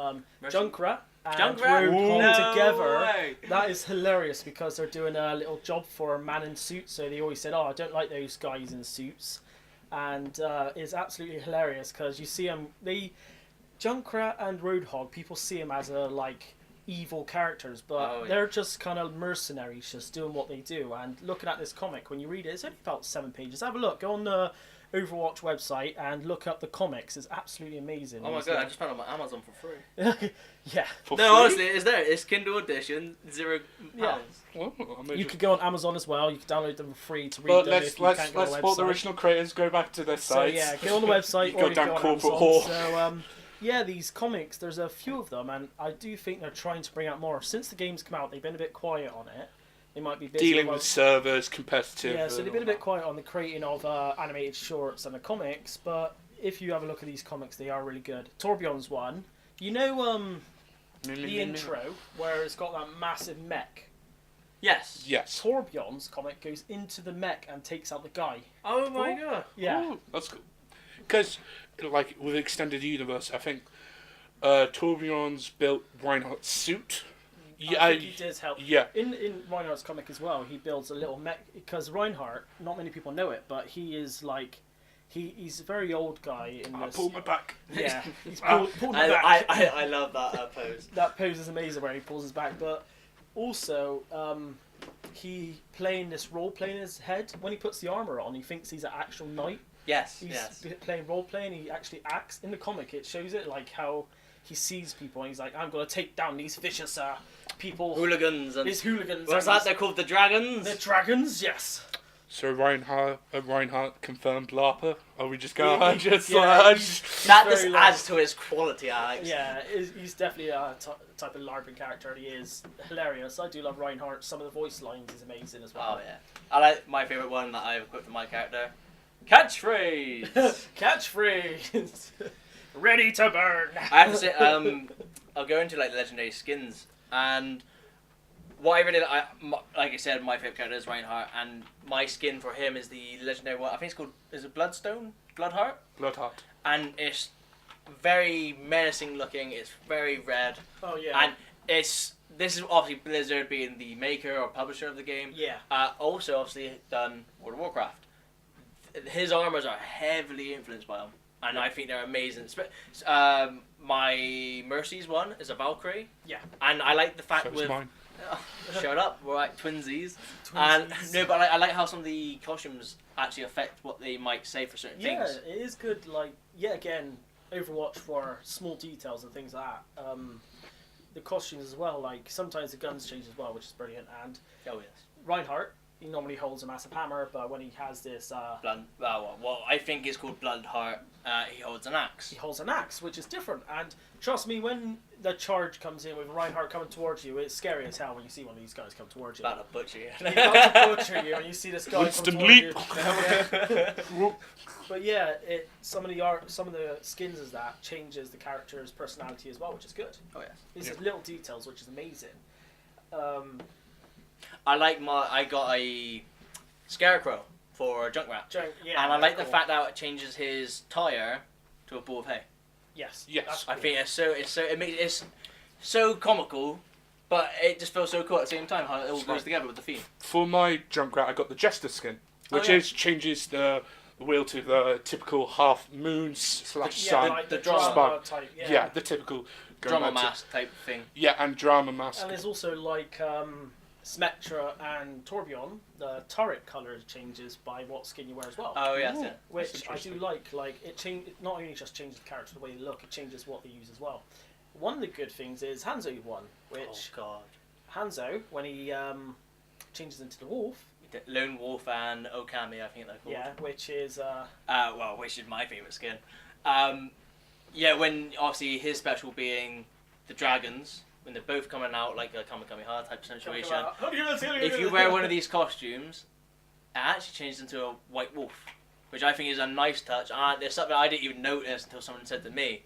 Mercy? Junkrat and Junkrat together. Way. That is hilarious because they're doing a little job for a man in suits. So they always said, I don't like those guys in suits. And it's absolutely hilarious because you see them. Junkrat and Roadhog, people see them as evil characters, but they're just kind of mercenaries, just doing what they do. And looking at this comic, when you read it, it's only about 7 pages. Have a look. Go on the Overwatch website and look up the comics. It's absolutely amazing. Oh my god! I just found it on Amazon for free. Yeah. For free? Honestly, it's there. It's Kindle edition, £0. Yeah. Well, you could go on Amazon as well. You can download them for free to read but them. Let's support the original creators. Go back to their site. So yeah, go on the website. Go down corporate whore. So these comics. There's a few of them, and I do think they're trying to bring out more. Since the game's come out, they've been a bit quiet on it. They might be busy dealing with servers, competitive. Yeah, so they've been a bit quiet on the creating of animated shorts and the comics. But if you have a look at these comics, they are really good. Torbjorn's one. You know, the intro where it's got that massive mech. Yes. Torbjorn's comic goes into the mech and takes out the guy. Oh my god. Yeah. Ooh, that's cool. Because, like, with Extended Universe, I think Torbjorn's built Reinhardt's suit. Yeah, I think he does help. Yeah. In Reinhardt's comic as well, he builds a little mech because Reinhardt, not many people know it, but he is like, he's a very old guy in I this. pulled my back. Yeah, he's pulled my back. I love that pose. That pose is amazing where he pulls his back, but also he playing this role play in his head. When he puts the armor on, he thinks he's an actual knight. Yes, He's playing role play, and he actually acts in the comic. It shows it like how he sees people, and he's like, "I'm gonna take down these vicious people, hooligans, and these hooligans." what's that? They're called the dragons. The dragons, yes. So Reinhardt confirmed LARPer. Are we just going? That just adds to his quality, Alex. Yeah, he's definitely a type of LARPing character, and he is hilarious. I do love Reinhardt. Some of the voice lines is amazing as well. Oh yeah, I like my favorite one that I've equipped for my character. Catchphrase. Catchphrase. Ready to burn. I have to say, I'll go into like legendary skins, and what I really like I said, my favorite character is Reinhardt, and my skin for him is the legendary one. I think it's called, is it Bloodstone? Bloodheart? Bloodheart. And it's very menacing looking. It's very red. Oh yeah. And this is obviously Blizzard being the maker or publisher of the game. Yeah. Also, obviously done World of Warcraft. His armors are heavily influenced by them, and I think they're amazing. My Mercy's one is a Valkyrie. Yeah. And I like the fact So is mine. Shut up, we're like twinsies. And no, but I like how some of the costumes actually affect what they might say for certain things. Yeah, it is good. Like, again, Overwatch for small details and things like that. The costumes as well. Like sometimes the guns change as well, which is brilliant. And Oh yes. Reinhardt, he normally holds a massive hammer, but when he has this, Well, I think it's called Bloodheart. He holds an axe. he holds an axe, which is different. And trust me, when the charge comes in with Reinhardt coming towards you, it's scary as hell when you see one of these guys come towards you. About to butcher you. He's about to butcher you, and you see this guy Instant come towards leap. you. Yeah. But yeah, some of the skins as that changes the character's personality as well, which is good. Oh yeah. These are little details, which is amazing. I got a Scarecrow for Junkrat. And I like the fact that it changes his tire to a ball of hay. Yes. Yes. I think it's so comical, but it just feels so cool at the same time how it all goes together with the theme. For my Junkrat, I got the Jester skin, which changes the wheel to the typical half moon / sun. Like the drama type. Yeah, the typical Drama mask type thing. Yeah, and drama mask. And there's also like Smetra and Torbjorn, the turret colour changes by what skin you wear as well. Oh yes, yeah. Which I do like. Like it not only just changes the character the way they look, it changes what they use as well. One of the good things is Hanzo one, which Hanzo when he changes into the wolf. Lone Wolf and Okami, I think they're called. Yeah, which is which is my favourite skin. When obviously his special being the dragons, when they're both coming out like a Kamehameha type situation. If you wear one of these costumes, it actually changes into a white wolf, which I think is a nice touch. There's something I didn't even notice until someone said to me.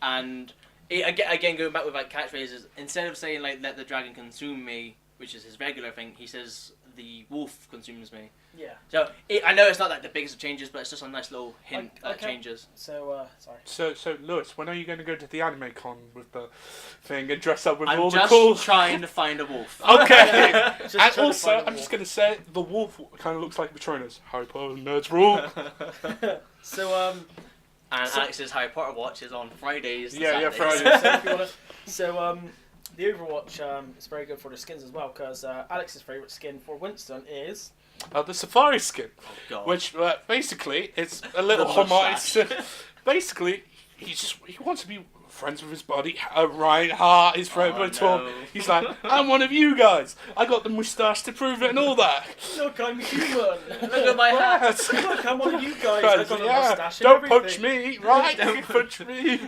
And again, going back with like catchphrases, instead of saying like "let the dragon consume me," which is his regular thing, he says "the wolf consumes me." Yeah. So I know it's not like the biggest of changes, but it's just a nice little hint that changes. So So Lewis, when are you going to go to the anime con with the thing and dress up with I'm all the just cool? trying to find a wolf. Okay. Just And trying to also, find a I'm just wolf. going to say the wolf kind of looks like Patronus. Harry Potter nerds rule. so And Alex's Harry Potter watch is on Fridays. and Yeah, Saturdays. Fridays. so if you wanna, the Overwatch is very good for the skins as well because Alex's favourite skin for Winston is The Safari skin, Oh God. which basically it's a little The homage. Basically, he wants to be friends with his buddy Reinhardt, his friend. no. He's like, I'm one of you guys. I got the moustache to prove it and all that. look, I'm human. Look at my hat. Yes. Look, I'm one of you guys. I've got a mustache and Don't everything. punch me, right? Don't punch me.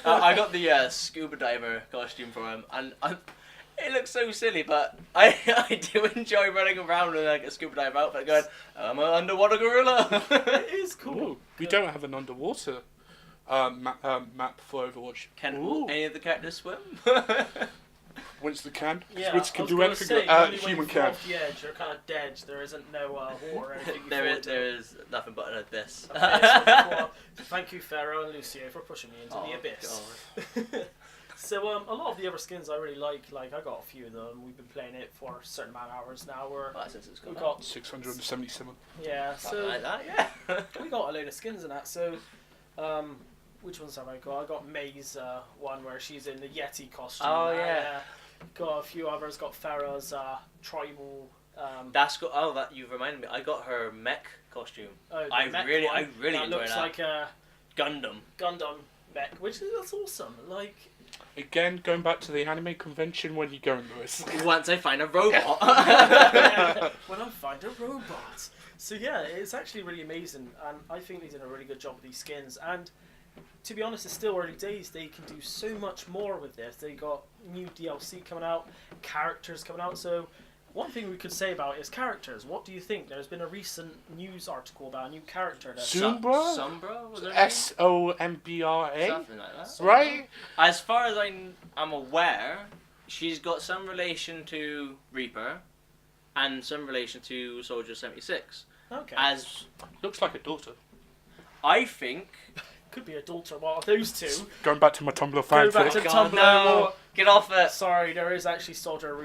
I got the scuba diver costume for him, and it looks so silly, but I do enjoy running around in like a scuba diver outfit, going, "I'm an underwater gorilla." It is cool. Ooh, we don't have an underwater map for Overwatch. Can Ooh. any of the characters swim? Winston can. Yeah, Winston can I was do gonna anything. say, only when Human you can. fall off the edge, you're kind of dead. There isn't no water or anything. there is nothing but an abyss. Okay, so thank you, Pharaoh and Lucio, for pushing me into the abyss. God. So a lot of the other skins I really like I got a few of them. We've been playing it for a certain amount of hours now. Since it's We've got 677. Yeah, so like that, yeah. we got a load of skins in that. So, which ones have I got? I got May's one where she's in the Yeti costume. Oh yeah. Got a few others. Got Farah's tribal. That's got. Oh, that you've reminded me. I got her mech costume. Oh, the I mech really one. enjoy that. Looks like a Gundam. Gundam mech, that's awesome. Like. Again, going back to the anime convention, when you going, Lewis? Once I find a robot. When I find a robot. So yeah, it's actually really amazing, and I think they did a really good job with these skins. And to be honest, it's still early days. They can do so much more with this. They got new DLC coming out, characters coming out. So one thing we could say about it is characters. What do you think? There's been a recent news article about a new character. Sombra? Sombra? Was it Sombra? Something like that. Right? As far as I'm aware, she's got some relation to Reaper and some relation to Soldier 76. Okay. As Looks like a daughter. I think... Could be a daughter. Well, those two. Going back to my Tumblr Go back fanfic. to God, Tumblr. no. Get off it. Sorry, there is actually Soldier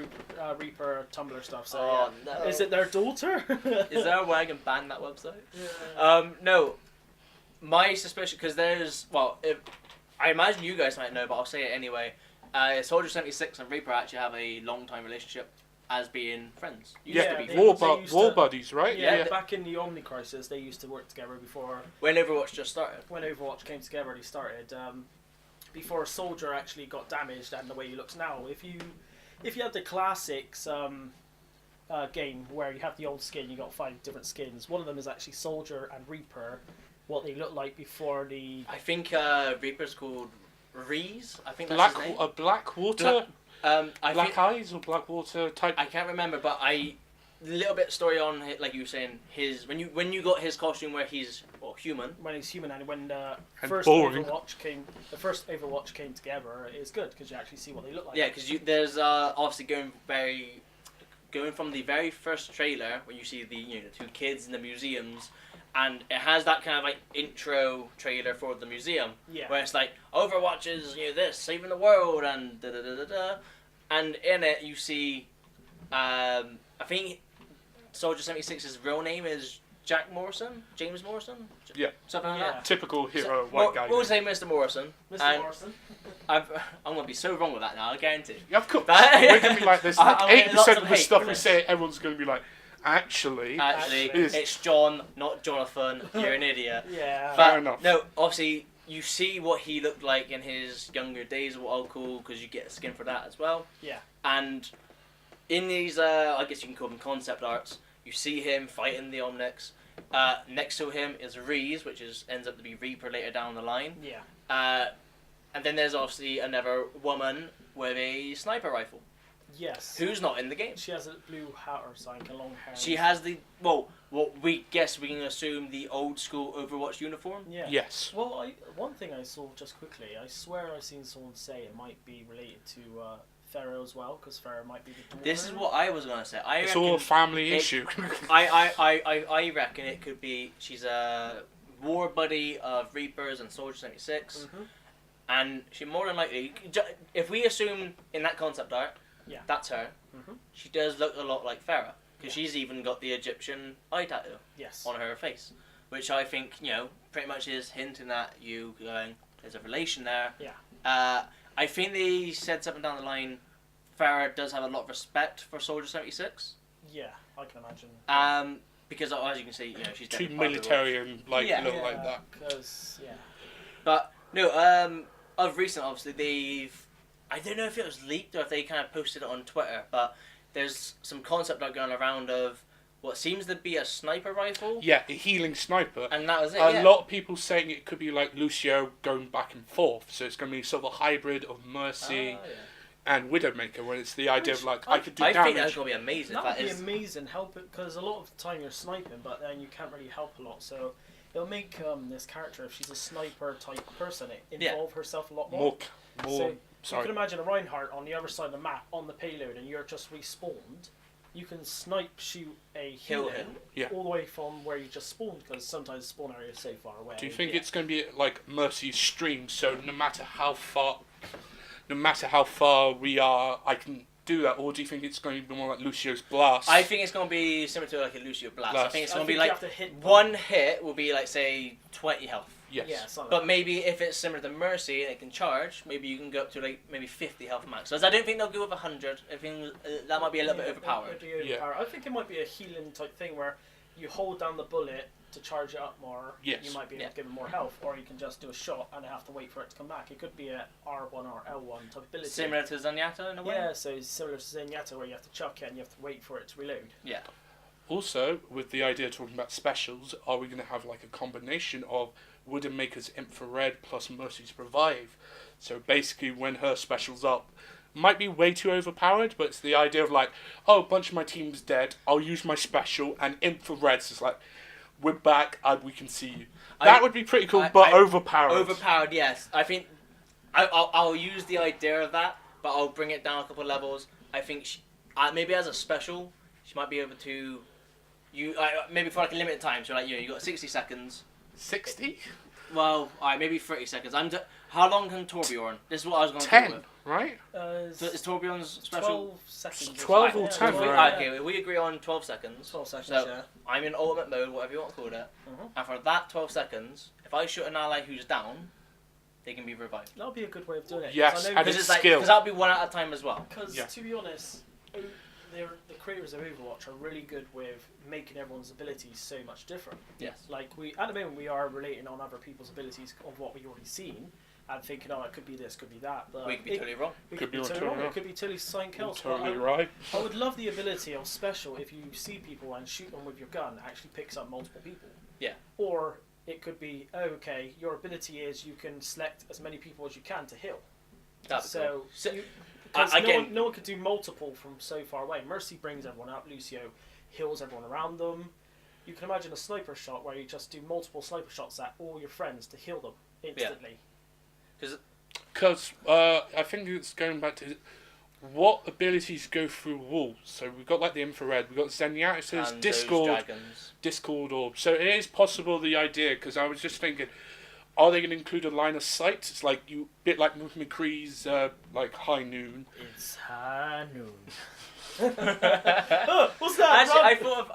Reaper Tumblr stuff. So Oh, yeah. no. Is it their daughter? Is there a way I can ban that website? Yeah. No. My suspicion, because I imagine you guys might know, but I'll say it anyway. Soldier 76 and Reaper actually have a long-time relationship as being friends. Used to be friends. War buddies, right? Yeah, back in the Omni Crisis, they used to work together before. When Overwatch just started. When Overwatch came together, they started. Before Soldier actually got damaged and the way he looks now. If you had the classics game where you have the old skin, you got 5 different skins. One of them is actually Soldier and Reaper. What they looked like before the. I think Reaper's called Reese. I think that's his name. Blackwater. Black Eyes or Blackwater type. I can't remember, but little bit story on it, like you were saying, when you got his costume where he's human. When he's human, and when the And first boring. Overwatch came together, it's good because you actually see what they look like. Yeah, because there's obviously going from the very first trailer when you see the 2 kids in the museums, and it has that kind of like intro trailer for the museum, where it's like Overwatch is this saving the world and da da da da da, and in it you see, I think Soldier 76's real name is James Morrison, Yeah. something like Yeah. that. Typical hero, white guy. We'll say Mr. Morrison. Mr. Morrison. I'm going to be so wrong with that now, I guarantee. Yeah, of course. That- We're going to be like this. Like I'm getting lots 8% of of the hate stuff from we it. say, everyone's going to be like, actually. It's John, not Jonathan. You're an idiot. Yeah. Fair enough. No, obviously, you see what he looked like in his younger days, what I'll call, because you get a skin for that as well. Yeah. And in these, I guess you can call them concept arts, you see him fighting the Omnics. Next to him is Reese, which ends up to be Reaper later down the line. Yeah. And then there's obviously another woman with a sniper rifle. Yes. Who's not in the game. She has a blue hat or something, a long hair. She has what we can assume the old school Overwatch uniform. Yeah. Yes. Well, one thing I saw just quickly, I swear I've seen someone say it might be related to Pharaoh as well, because Pharaoh might be the daughter. This is what I was gonna say. It's all a family issue. I reckon it could be she's a war buddy of Reapers and Soldier 76, and she more than likely, if we assume in that concept art, that's her. She does look a lot like Farah, because she's even got the Egyptian eye tattoo on her face, which I think pretty much is hinting at you going, there's a relation there. Yeah. I think they said something down the line. Farah does have a lot of respect for Soldier 76. Yeah, I can imagine. Because as you can see, she's Too definitely part of the military and look Yeah, like that. Because But no, of recent, obviously I don't know if it was leaked or if they kind of posted it on Twitter, but there's some concept art going around of what seems to be a sniper rifle. Yeah, a healing sniper. And that was it. A lot of people saying it could be like Lucio going back and forth, so it's going to be sort of a hybrid of Mercy and Widowmaker, where it's the idea of like I could do I damage. think that's going to be amazing. that would be amazing. Help it, because a lot of the time you're sniping, but then you can't really help a lot. So it'll make this character, if she's a sniper type person, involve herself a lot more. More. So you can imagine a Reinhardt on the other side of the map on the payload, and you're just respawned. You can shoot a healing all the way from where you just spawned, because sometimes the spawn area is so far away. Do you think it's going to be like Mercy's stream? So no matter how far, no matter how far we are, I can do that? Or do you think it's going to be more like Lucio's Blast? I think it's going to be similar to like a Lucio Blast. I think it's going to be you like have to hit one hit will be like say 20 health. Yes. Yeah, something But like maybe if it's similar to Mercy and it can charge, maybe you can go up to like maybe 50 health max. So I don't think they'll go with 100. I think that might be a little bit overpowered. It'd be overpowered. I think it might be a healing type thing where you hold down the bullet to charge it up more. Yes. You might be able to give it more health, or you can just do a shot and have to wait for it to come back. It could be a R1 or L1 type ability. Similar to Zenyatta in a way? Yeah, so it's similar to Zenyatta where you have to chuck it and you have to wait for it to reload. Yeah. Also, with the idea of talking about specials, are we going to have like a combination of Widowmaker's Infrared plus Mercy's Revive? So basically, when her special's up, might be way too overpowered, but it's the idea of like, oh, a bunch of my team's dead, I'll use my special, and Infrared's is like, we're back, we can see you. That would be pretty cool, but overpowered. Overpowered, yes. I think I'll use the idea of that, but I'll bring it down a couple of levels. I think she, maybe as a special, she might be able to... maybe for like a limited time, so like you got 60 seconds. 60? Well, alright, maybe 30 seconds. How long can Torbjorn? This is what I was going to 10, with. right? So is Torbjorn's special? 12 seconds. 12 or 10, right? Okay, we agree on 12 seconds. 12 seconds, So yeah. I'm in ultimate mode, whatever you want to call it. And for that 12 seconds, if I shoot an ally who's down, they can be revived. That'll be a good way of doing it. Yes, and Because it's like, skill. that'll be one at a time as well. Because, to be honest, the creators of Overwatch are really good with making everyone's abilities so much different. Yes. Like, at the moment, we are relating on other people's abilities of what we've already seen, and thinking, oh, it could be this, could be that. But We could be totally wrong. We could be totally wrong. It could be totally something else. Totally right. I would love the ability of special if you see people and shoot them with your gun, actually picks up multiple people. Yeah. Or it could be, oh, okay, your ability is you can select as many people as you can to heal. That'd be So, cool. because again, no one could do multiple from so far away. Mercy brings everyone up. Lucio heals everyone around them. You can imagine a sniper shot where you just do multiple sniper shots at all your friends to heal them instantly. Because I think it's going back to what abilities go through walls. So we've got like the infrared, we've got Zenyatta's Discord orb. So it is possible the idea, because I was just thinking, are they going to include a line of sight? It's like bit like McCree's like High Noon. It's High Noon. Oh, what's that?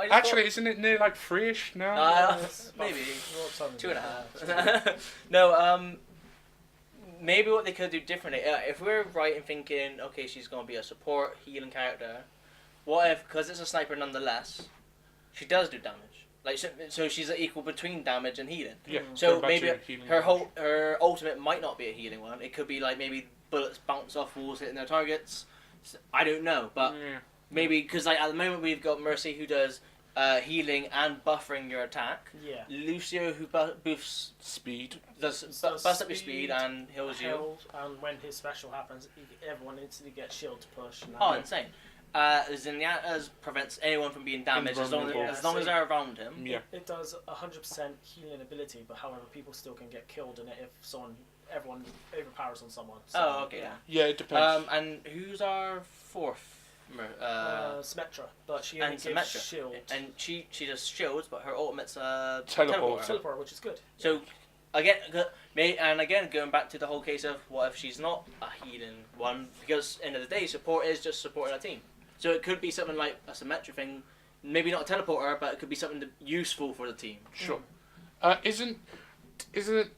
Actually, Isn't it near like 3ish now? Maybe 2.5. No, maybe what they could do differently. If we're right in thinking, okay, she's going to be a support healing character. What if, because it's a sniper nonetheless, she does do damage? Like so she's equal between damage and healing. Yeah. So maybe her ultimate might not be a healing one. It could be like maybe bullets bounce off walls hitting their targets. I don't know, but maybe because like at the moment we've got Mercy who does healing and buffering your attack. Yeah. Lucio who boosts speed. Does bust up your speed and heals you. And when his special happens, everyone instantly gets shield to push. Oh, insane. Zenyatta prevents anyone from being damaged as long as they're around him. Yeah. It does 100% healing ability, but however, people still can get killed in it if everyone overpowers on someone. So, oh, okay. Yeah, it depends. And who's our fourth? Symmetra, but she only gives shield. And she does shields, but her ultimate's teleport, which is good. So again, going back to the whole case of what if she's not a healing one, because end of the day, support is just supporting a team. So it could be something like a Symmetra thing, maybe not a teleporter, but it could be something useful for the team. Sure. Isn't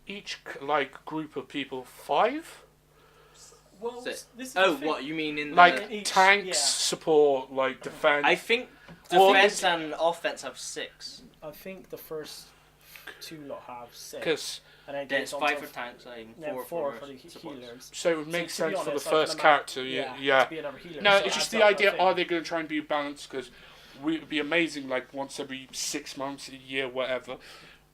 each like group of people 5? Well, this is what you mean in like tanks, support, like defense? I think defense and offense have 6. I think the first 2 lot have 6. Because then it's 5 for tanks, and 4 for the healers. So it would make sense for the first character. Yeah. To be another healer. No, it's just the idea. Are they going to try and be balanced? Because it would be amazing, like once every 6 months, a year, whatever.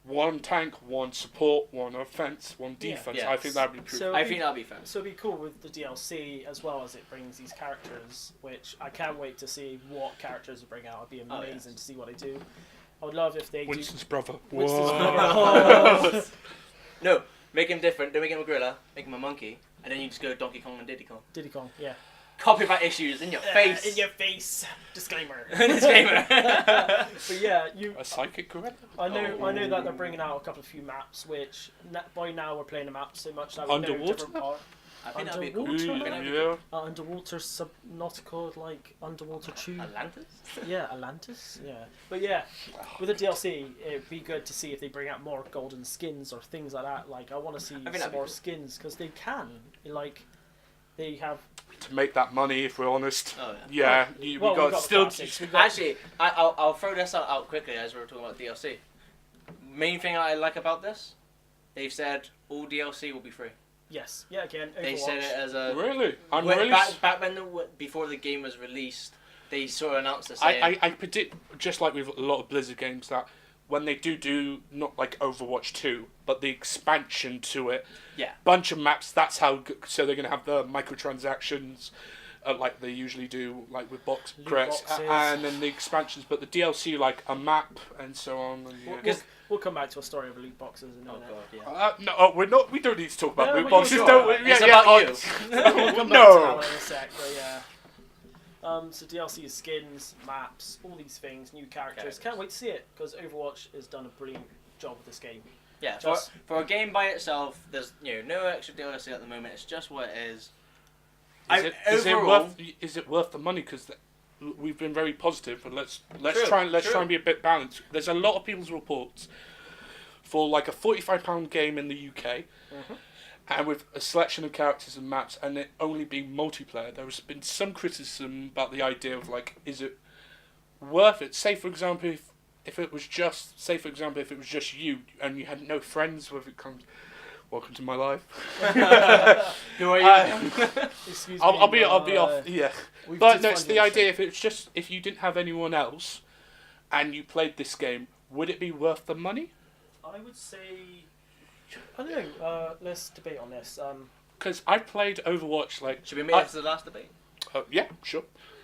1 tank, 1 support, 1 offense, 1 defense. Yeah. I think that'd be pretty. I think that'd be fair. So it'd be cool with the DLC as well as it brings these characters, which I can't wait to see what characters it bring out. It'd be amazing to see what they do. I would love if they Winston's do... brother. Winston's brother. No, make him different. Don't make him a gorilla. Make him a monkey, and then you just go Donkey Kong and Diddy Kong. Diddy Kong, yeah. Copyright issues in your face. In your face. Disclaimer. Disclaimer. But yeah, a psychic gorilla. I know that they're bringing out a few maps, which by now we're playing a map so much that we know underwater. different parts. I think that'd be cool. underwater, underwater subnautical, like underwater tube. Atlantis? Yeah, Atlantis. Yeah, but yeah, with the DLC, it'd be good to see if they bring out more golden skins or things like that. Like, I want to see some more skins because they can. Like, they have to make that money. If we're honest, we got still. Actually, I'll throw this out quickly as we're talking about DLC. Main thing I like about this, they've said all DLC will be free. Yes. Yeah. Again, Overwatch. They said it as a really. Back when before the game was released, they sort of announced this. I predict, just like with a lot of Blizzard games, that when they do not like Overwatch 2, but the expansion to it, bunch of maps. That's how. So they're gonna have the microtransactions, like they usually do, like with box credits, and then the expansions. But the DLC, like a map and so on. And, We'll come back to a story of loot boxes in a minute. No, we're not. We don't need to talk about loot boxes, sure. don't we? It's about you. We'll come back to that one in a sec, but yeah. So DLC skins, maps, all these things, new characters. Can't wait to see it because Overwatch has done a brilliant job with this game. Yeah, for a game by itself, there's no extra DLC at the moment. It's just what it is. Is it worth the money? Because we've been very positive, but let's try and be a bit balanced. There's a lot of people's reports for like a £45 game in the UK, and with a selection of characters and maps, and it only being multiplayer. There has been some criticism about the idea of like, is it worth it? Say for example, if it was just you and you had no friends with it comes. Welcome to my life. Who are you? Excuse me. I'll be off. Yeah, but no, it's the idea. If you didn't have anyone else, and you played this game, would it be worth the money? I would say, I don't know. Let's debate on this. Because I played Overwatch like. Should we make it to the last debate? Yeah, sure.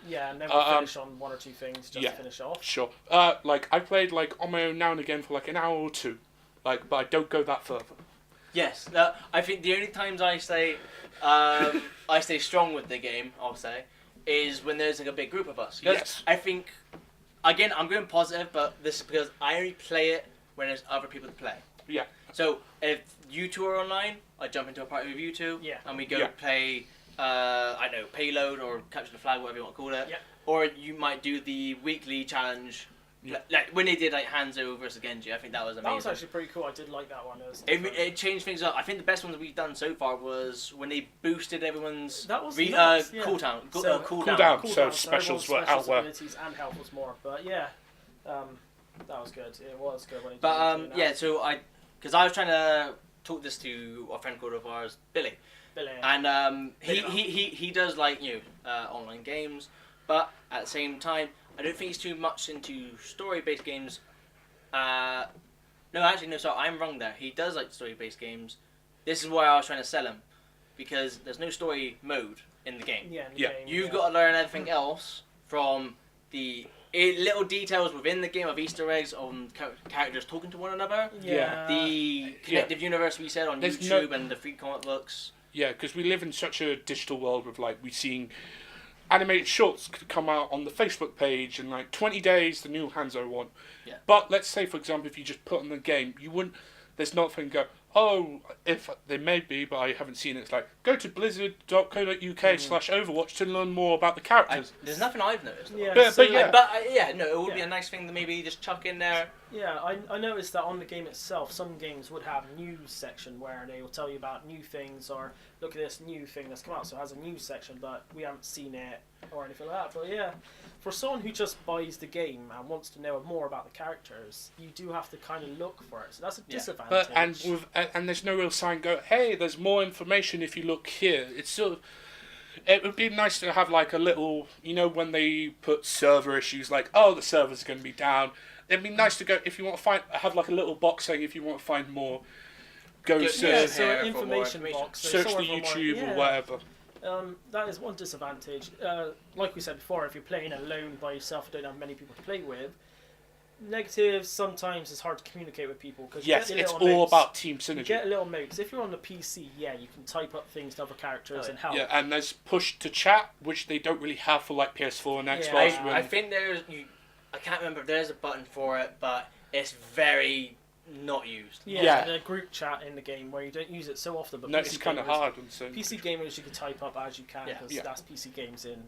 Yeah, and then we'll finish on one or two things just to finish off. Sure. Like I played like on my own now and again for like an hour or two, like, but I don't go that further. Yes, I think the only times I stay strong with the game, I'll say, is when there's like a big group of us. Yes. I think, again, I'm going positive, but this is because I only play it when there's other people to play. Yeah. So if you two are online, I jump into a party with you two, and we go play, I don't know, payload or capture the flag, whatever you want to call it. Yeah. Or you might do the weekly challenge. Like when they did like Hanzo versus Genji, I think that was amazing. That was actually pretty cool. I did like that one. It changed things up. I think the best ones we've done so far was when they boosted everyone's cooldown. Cooldown. So specials were out there. And health was more. But yeah, that was good. It was good when it. But so because I was trying to talk this to a friend called of ours, Billy. And he does like online games, but at the same time, I don't think he's too much into story-based games. I'm wrong there. He does like story-based games. This is why I was trying to sell him, because there's no story mode in the game. You've got to learn everything else from the little details within the game of Easter eggs on characters talking to one another. The connective universe we said on YouTube and the free comic books. Yeah, because we live in such a digital world with like we've seen animated shorts could come out on the Facebook page in like 20 days, the new Hanzo one. Yeah. But let's say, for example, if you just put on the game, you wouldn't. There's nothing go. Oh, if there may be, but I haven't seen it. It's like go to blizzard.co.uk/Overwatch to learn more about the characters. There's nothing I've noticed. Yeah, it would be a nice thing to maybe just chuck in there. Yeah, I noticed that on the game itself, some games would have a news section where they will tell you about new things or look at this new thing that's come out. So it has a news section, but we haven't seen it or anything like that. But yeah, for someone who just buys the game and wants to know more about the characters, you do have to kind of look for it. So that's a disadvantage. But and there's no real sign go, hey, there's more information if you look here. It's sort of. It would be nice to have like a little, when they put server issues, like, oh, the server's going to be down. It'd be nice to go, if you want to have like a little box saying if you want to find more, go search. So an information box. Search the YouTube or whatever. That is one disadvantage. Like we said before, if you're playing alone by yourself, don't have many people to play with. Negatives, sometimes it's hard to communicate with people. Cause yes, it's all about team synergy. You get a little modes. If you're on the PC, you can type up things to other characters and help. Yeah, and there's push to chat, which they don't really have for like PS4 and Xbox. I think I can't remember if there's a button for it, but it's very not used. Yeah, the group chat in the game where you don't use it so often. But no, PC it's kind of gamers, hard. So PC gamers, you can type up as you can because that's PC games in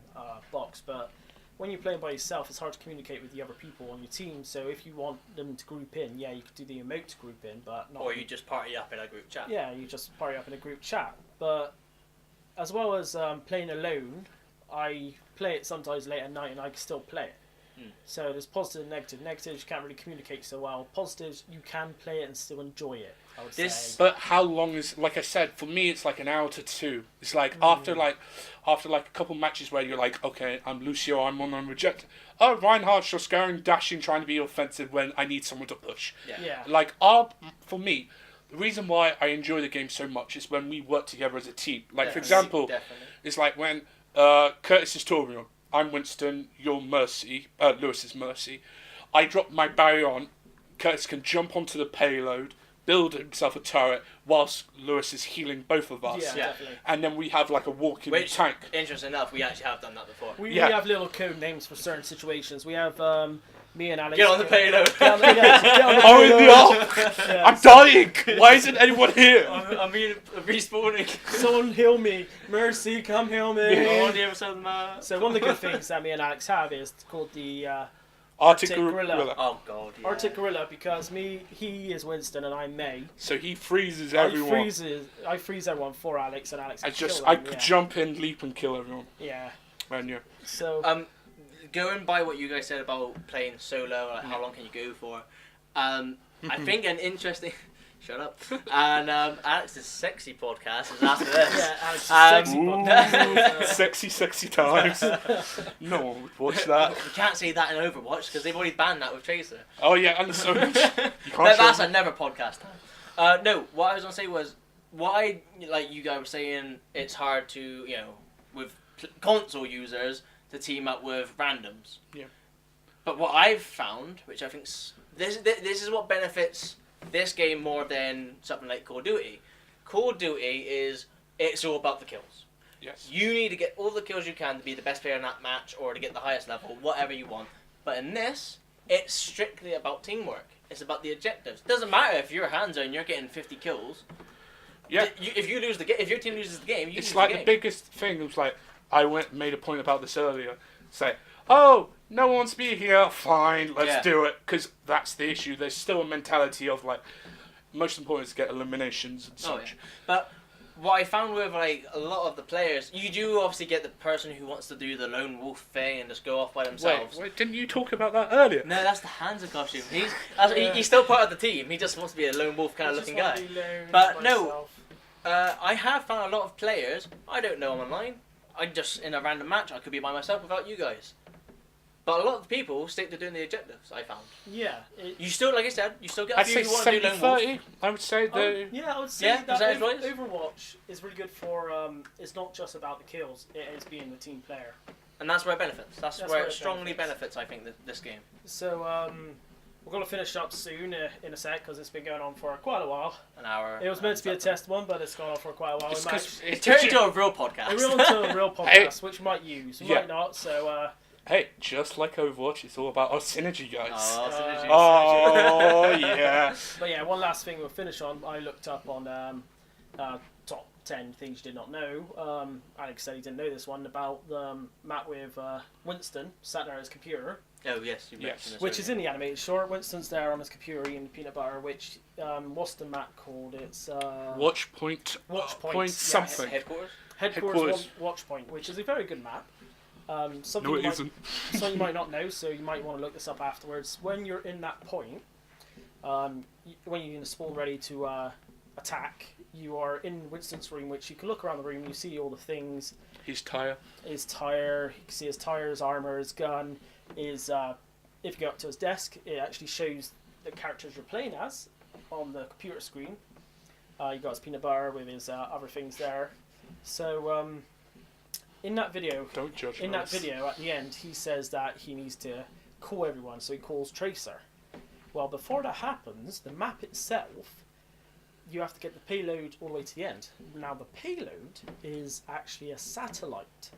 box. But when you're playing by yourself, it's hard to communicate with the other people on your team. So if you want them to group in, you could do the emote to group in, but not. Or you just party up in a group chat. Yeah, you just party up in a group chat. But as well as playing alone, I play it sometimes late at night and I can still play it. So there's positive and negative. Negatives, you can't really communicate so well. Positives, you can play it and still enjoy it, I would say. But how long is, like I said, for me it's like an hour to two. It's like after a couple matches where you're like, okay, I'm Lucio, I'm rejected. Oh, Reinhardt's just going, dashing, trying to be offensive when I need someone to push. Yeah. Like, for me, the reason why I enjoy the game so much is when we work together as a team. Like, for example, it's like when Curtis is Torion, I'm Winston, you're Mercy, Lewis's Mercy. I drop my barrier on, Curtis can jump onto the payload, build himself a turret, whilst Lewis is healing both of us. Yeah, definitely. And then we have like a walking tank. Interesting enough, we actually have done that before. We have little code names for certain situations. We have me and Alex. Get on the payload. Get on the payload. I'm dying. Why isn't anyone here? I'm respawning. Someone heal me. Mercy, come heal me. On the other side of the map. So one of the good things that me and Alex have is called the Arctic Gorilla. Oh god. Yeah. Arctic Gorilla, because he is Winston and I'm May. So he freezes everyone. I freeze everyone for Alex, and Alex. I could jump in, leap, and kill everyone. Yeah. Man, yeah. So. Going by what you guys said about playing solo, like how long can you go for? I think an interesting. Shut up. And Alex's sexy podcast is after this. Yeah, Alex's sexy podcast. Sexy times. No one would watch that. You can't say that in Overwatch because they've already banned that with Tracer. Oh yeah, and so that's another podcast time. No, what I was gonna say was why, like you guys were saying, it's hard to with console users to team up with randoms. Yeah. But what I've found, which I think this is what benefits this game more than something like Call of Duty. Call of Duty it's all about the kills. Yes. You need to get all the kills you can to be the best player in that match or to get the highest level, whatever you want. But in this, it's strictly about teamwork. It's about the objectives. It doesn't matter if you're Hanzo and you're getting 50 kills. Yeah. If you lose if your team loses the game, it's like the biggest thing. It was like made a point about this earlier. Say, oh, no one wants to be here. Fine, let's do it. Because that's the issue. There's still a mentality of like, most important is to get eliminations and such. Oh, yeah. But what I found with like a lot of the players, you do obviously get the person who wants to do the lone wolf thing and just go off by themselves. Wait, didn't you talk about that earlier? No, that's the Hanzo costume. He's still part of the team. He just wants to be a lone wolf kind of looking guy. But no, I have found a lot of players I don't know online. I just in a random match I could be by myself without you guys. But a lot of the people stick to doing the objectives, I found. Yeah. You still, like I said, you still get a I'd few say who want to do lone wolf. 70-30. I would say I would say that right? Overwatch is really good for. It's not just about the kills; it is being the team player. And that's where it benefits. That's where it strongly benefits. I think this game. So we're gonna finish up soon in a sec because it's been going on for quite a while. An hour. It was meant to be a test one, but it's gone on for quite a while. It's turned into a real podcast. A real podcast, which we might use, we might not. So. Hey, just like Overwatch, it's all about our synergy, guys. Synergy. Oh, yeah. But yeah, one last thing we'll finish on. I looked up on top 10 things you did not know. Alex said he didn't know this one about the map with Winston sat there at his computer. Oh, yes. You mentioned this which is in the animated short. Winston's there on his computer eating peanut butter, which, what's the map called? It's... Watch Point something. Headquarters. Watch Point, which is a very good map. No, it isn't. Something you might not know, so you might want to look this up afterwards. When you're in that point, when you're in the spawn ready to attack, you are in Winston's room, which you can look around the room and you see all the things. His tire, you can see his tire, his armor, his gun. If you go up to his desk, it actually shows the characters you're playing as on the computer screen. You got his peanut butter with his other things there. So. In that video, at the end, he says that he needs to call everyone, so he calls Tracer. Well, before that happens, the map itself, you have to get the payload all the way to the end. Now, the payload is actually a satellite.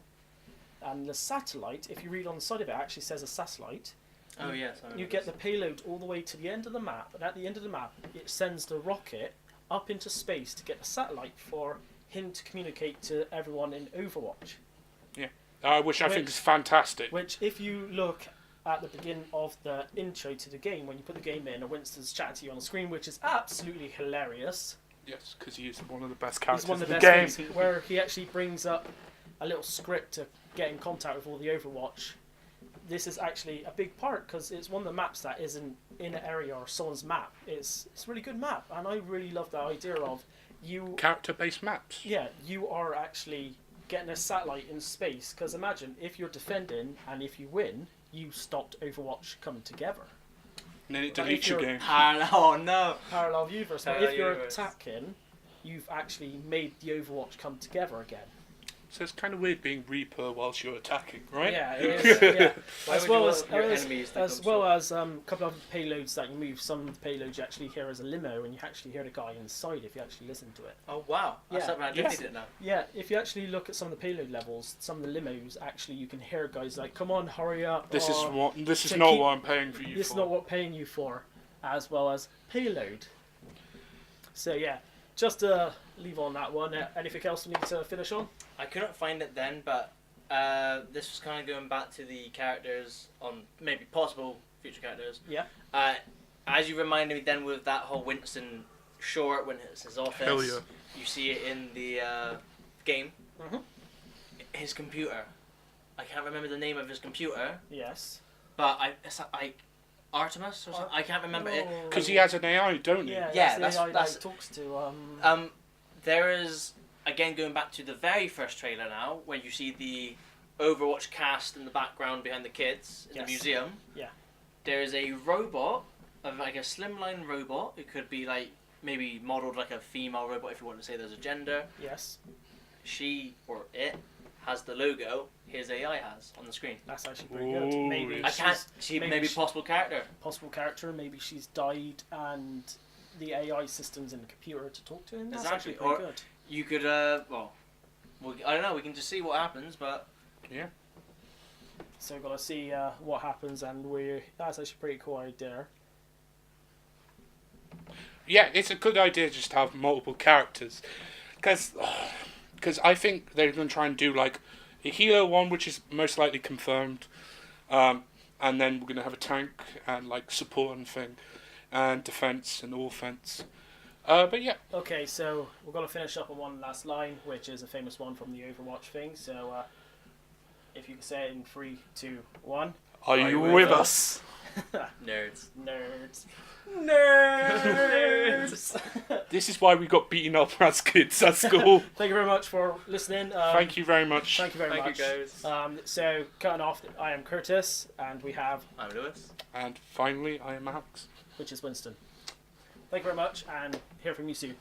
And the satellite, if you read on the side of it, actually says a satellite. Oh yes. You get the payload all the way to the end of the map, and at the end of the map, it sends the rocket up into space to get the satellite for him to communicate to everyone in Overwatch. Yeah, which I think is fantastic. Which, if you look at the beginning of the intro to the game, when you put the game in, and Winston's chatting to you on the screen, which is absolutely hilarious. Yes, because he is one of the best characters He's one of the in best the game. things, where he actually brings up a little script to get in contact with all the Overwatch. This is actually a big part because it's one of the maps that isn't in an area or someone's map. It's a really good map, and I really love the idea of you. Character-based maps. Yeah, you are actually getting a satellite in space. Because imagine if you're defending and if you win, you stopped Overwatch coming together. And then it But deletes if your you're- game. Oh no. Parallel universe. But Parallel if you're universe. attacking, you've actually made the Overwatch come together again. So it's kind of weird being Reaper whilst you're attacking, right? Yeah, it is. Yeah. Why as would well you as want your enemies to as come well through? as a couple of payloads that you move. Some of the payloads you actually hear as a limo, and you actually hear the guy inside if you actually listen to it. Oh wow. That's Yeah. something I Yes. didn't know. Yeah, if you actually look at some of the payload levels, some of the limos actually you can hear guys like, "Come on, hurry up!" This or, is to not keep- what I'm paying for you "This for. is not what I'm paying you for," as well as payload. So yeah, just to leave on that one. Anything else we need to finish on? I couldn't find it then, but this was kind of going back to the characters on maybe possible future characters. Yeah. As you reminded me then with that whole Winston short when it's his office. Hell yeah. You see it in the game. Mhm. His computer. I can't remember the name of his computer, Yes. but it's like Artemis or something. I can't remember it. Because he has an AI, don't he? Yeah, Yeah, that's the AI that's- that he talks to. There is, again, going back to the very first trailer now, where you see the Overwatch cast in the background behind the kids in Yes. the museum. Yeah. There is a robot, like a slimline robot. It could be like maybe modelled like a female robot if you want to say there's a gender. Yes, She, or it, has the logo his AI has on the screen. that's actually pretty good. Ooh, Maybe yes. I can't she's- see maybe maybe she- possible character. possible character. Maybe she's died and the AI system's in the computer to talk to him. That's Exactly, actually pretty or- good. You could, well, I don't know, we can just see what happens, but Yeah. So we've got to see what happens, and that's actually a pretty cool idea. Yeah, it's a good idea just to have multiple characters. Because I think they're going to try and do like a healer one, which is most likely confirmed. And then we're going to have a tank and like support and thing. And defense and offense. But yeah. Okay, so we're going to finish up on one last line, which is a famous one from the Overwatch thing. So if you can say it in 3, 2, 1. Are you with us? nerds. Nerds. Nerds! This is why we got beaten up as kids at school. Thank you very much for listening. Thank you very much. Thank you very Thank much. you, guys. So, cutting off, I am Curtis, and we have, I'm Lewis. And finally, I am Alex. which is Winston. Thank you very much, and hear from you soon.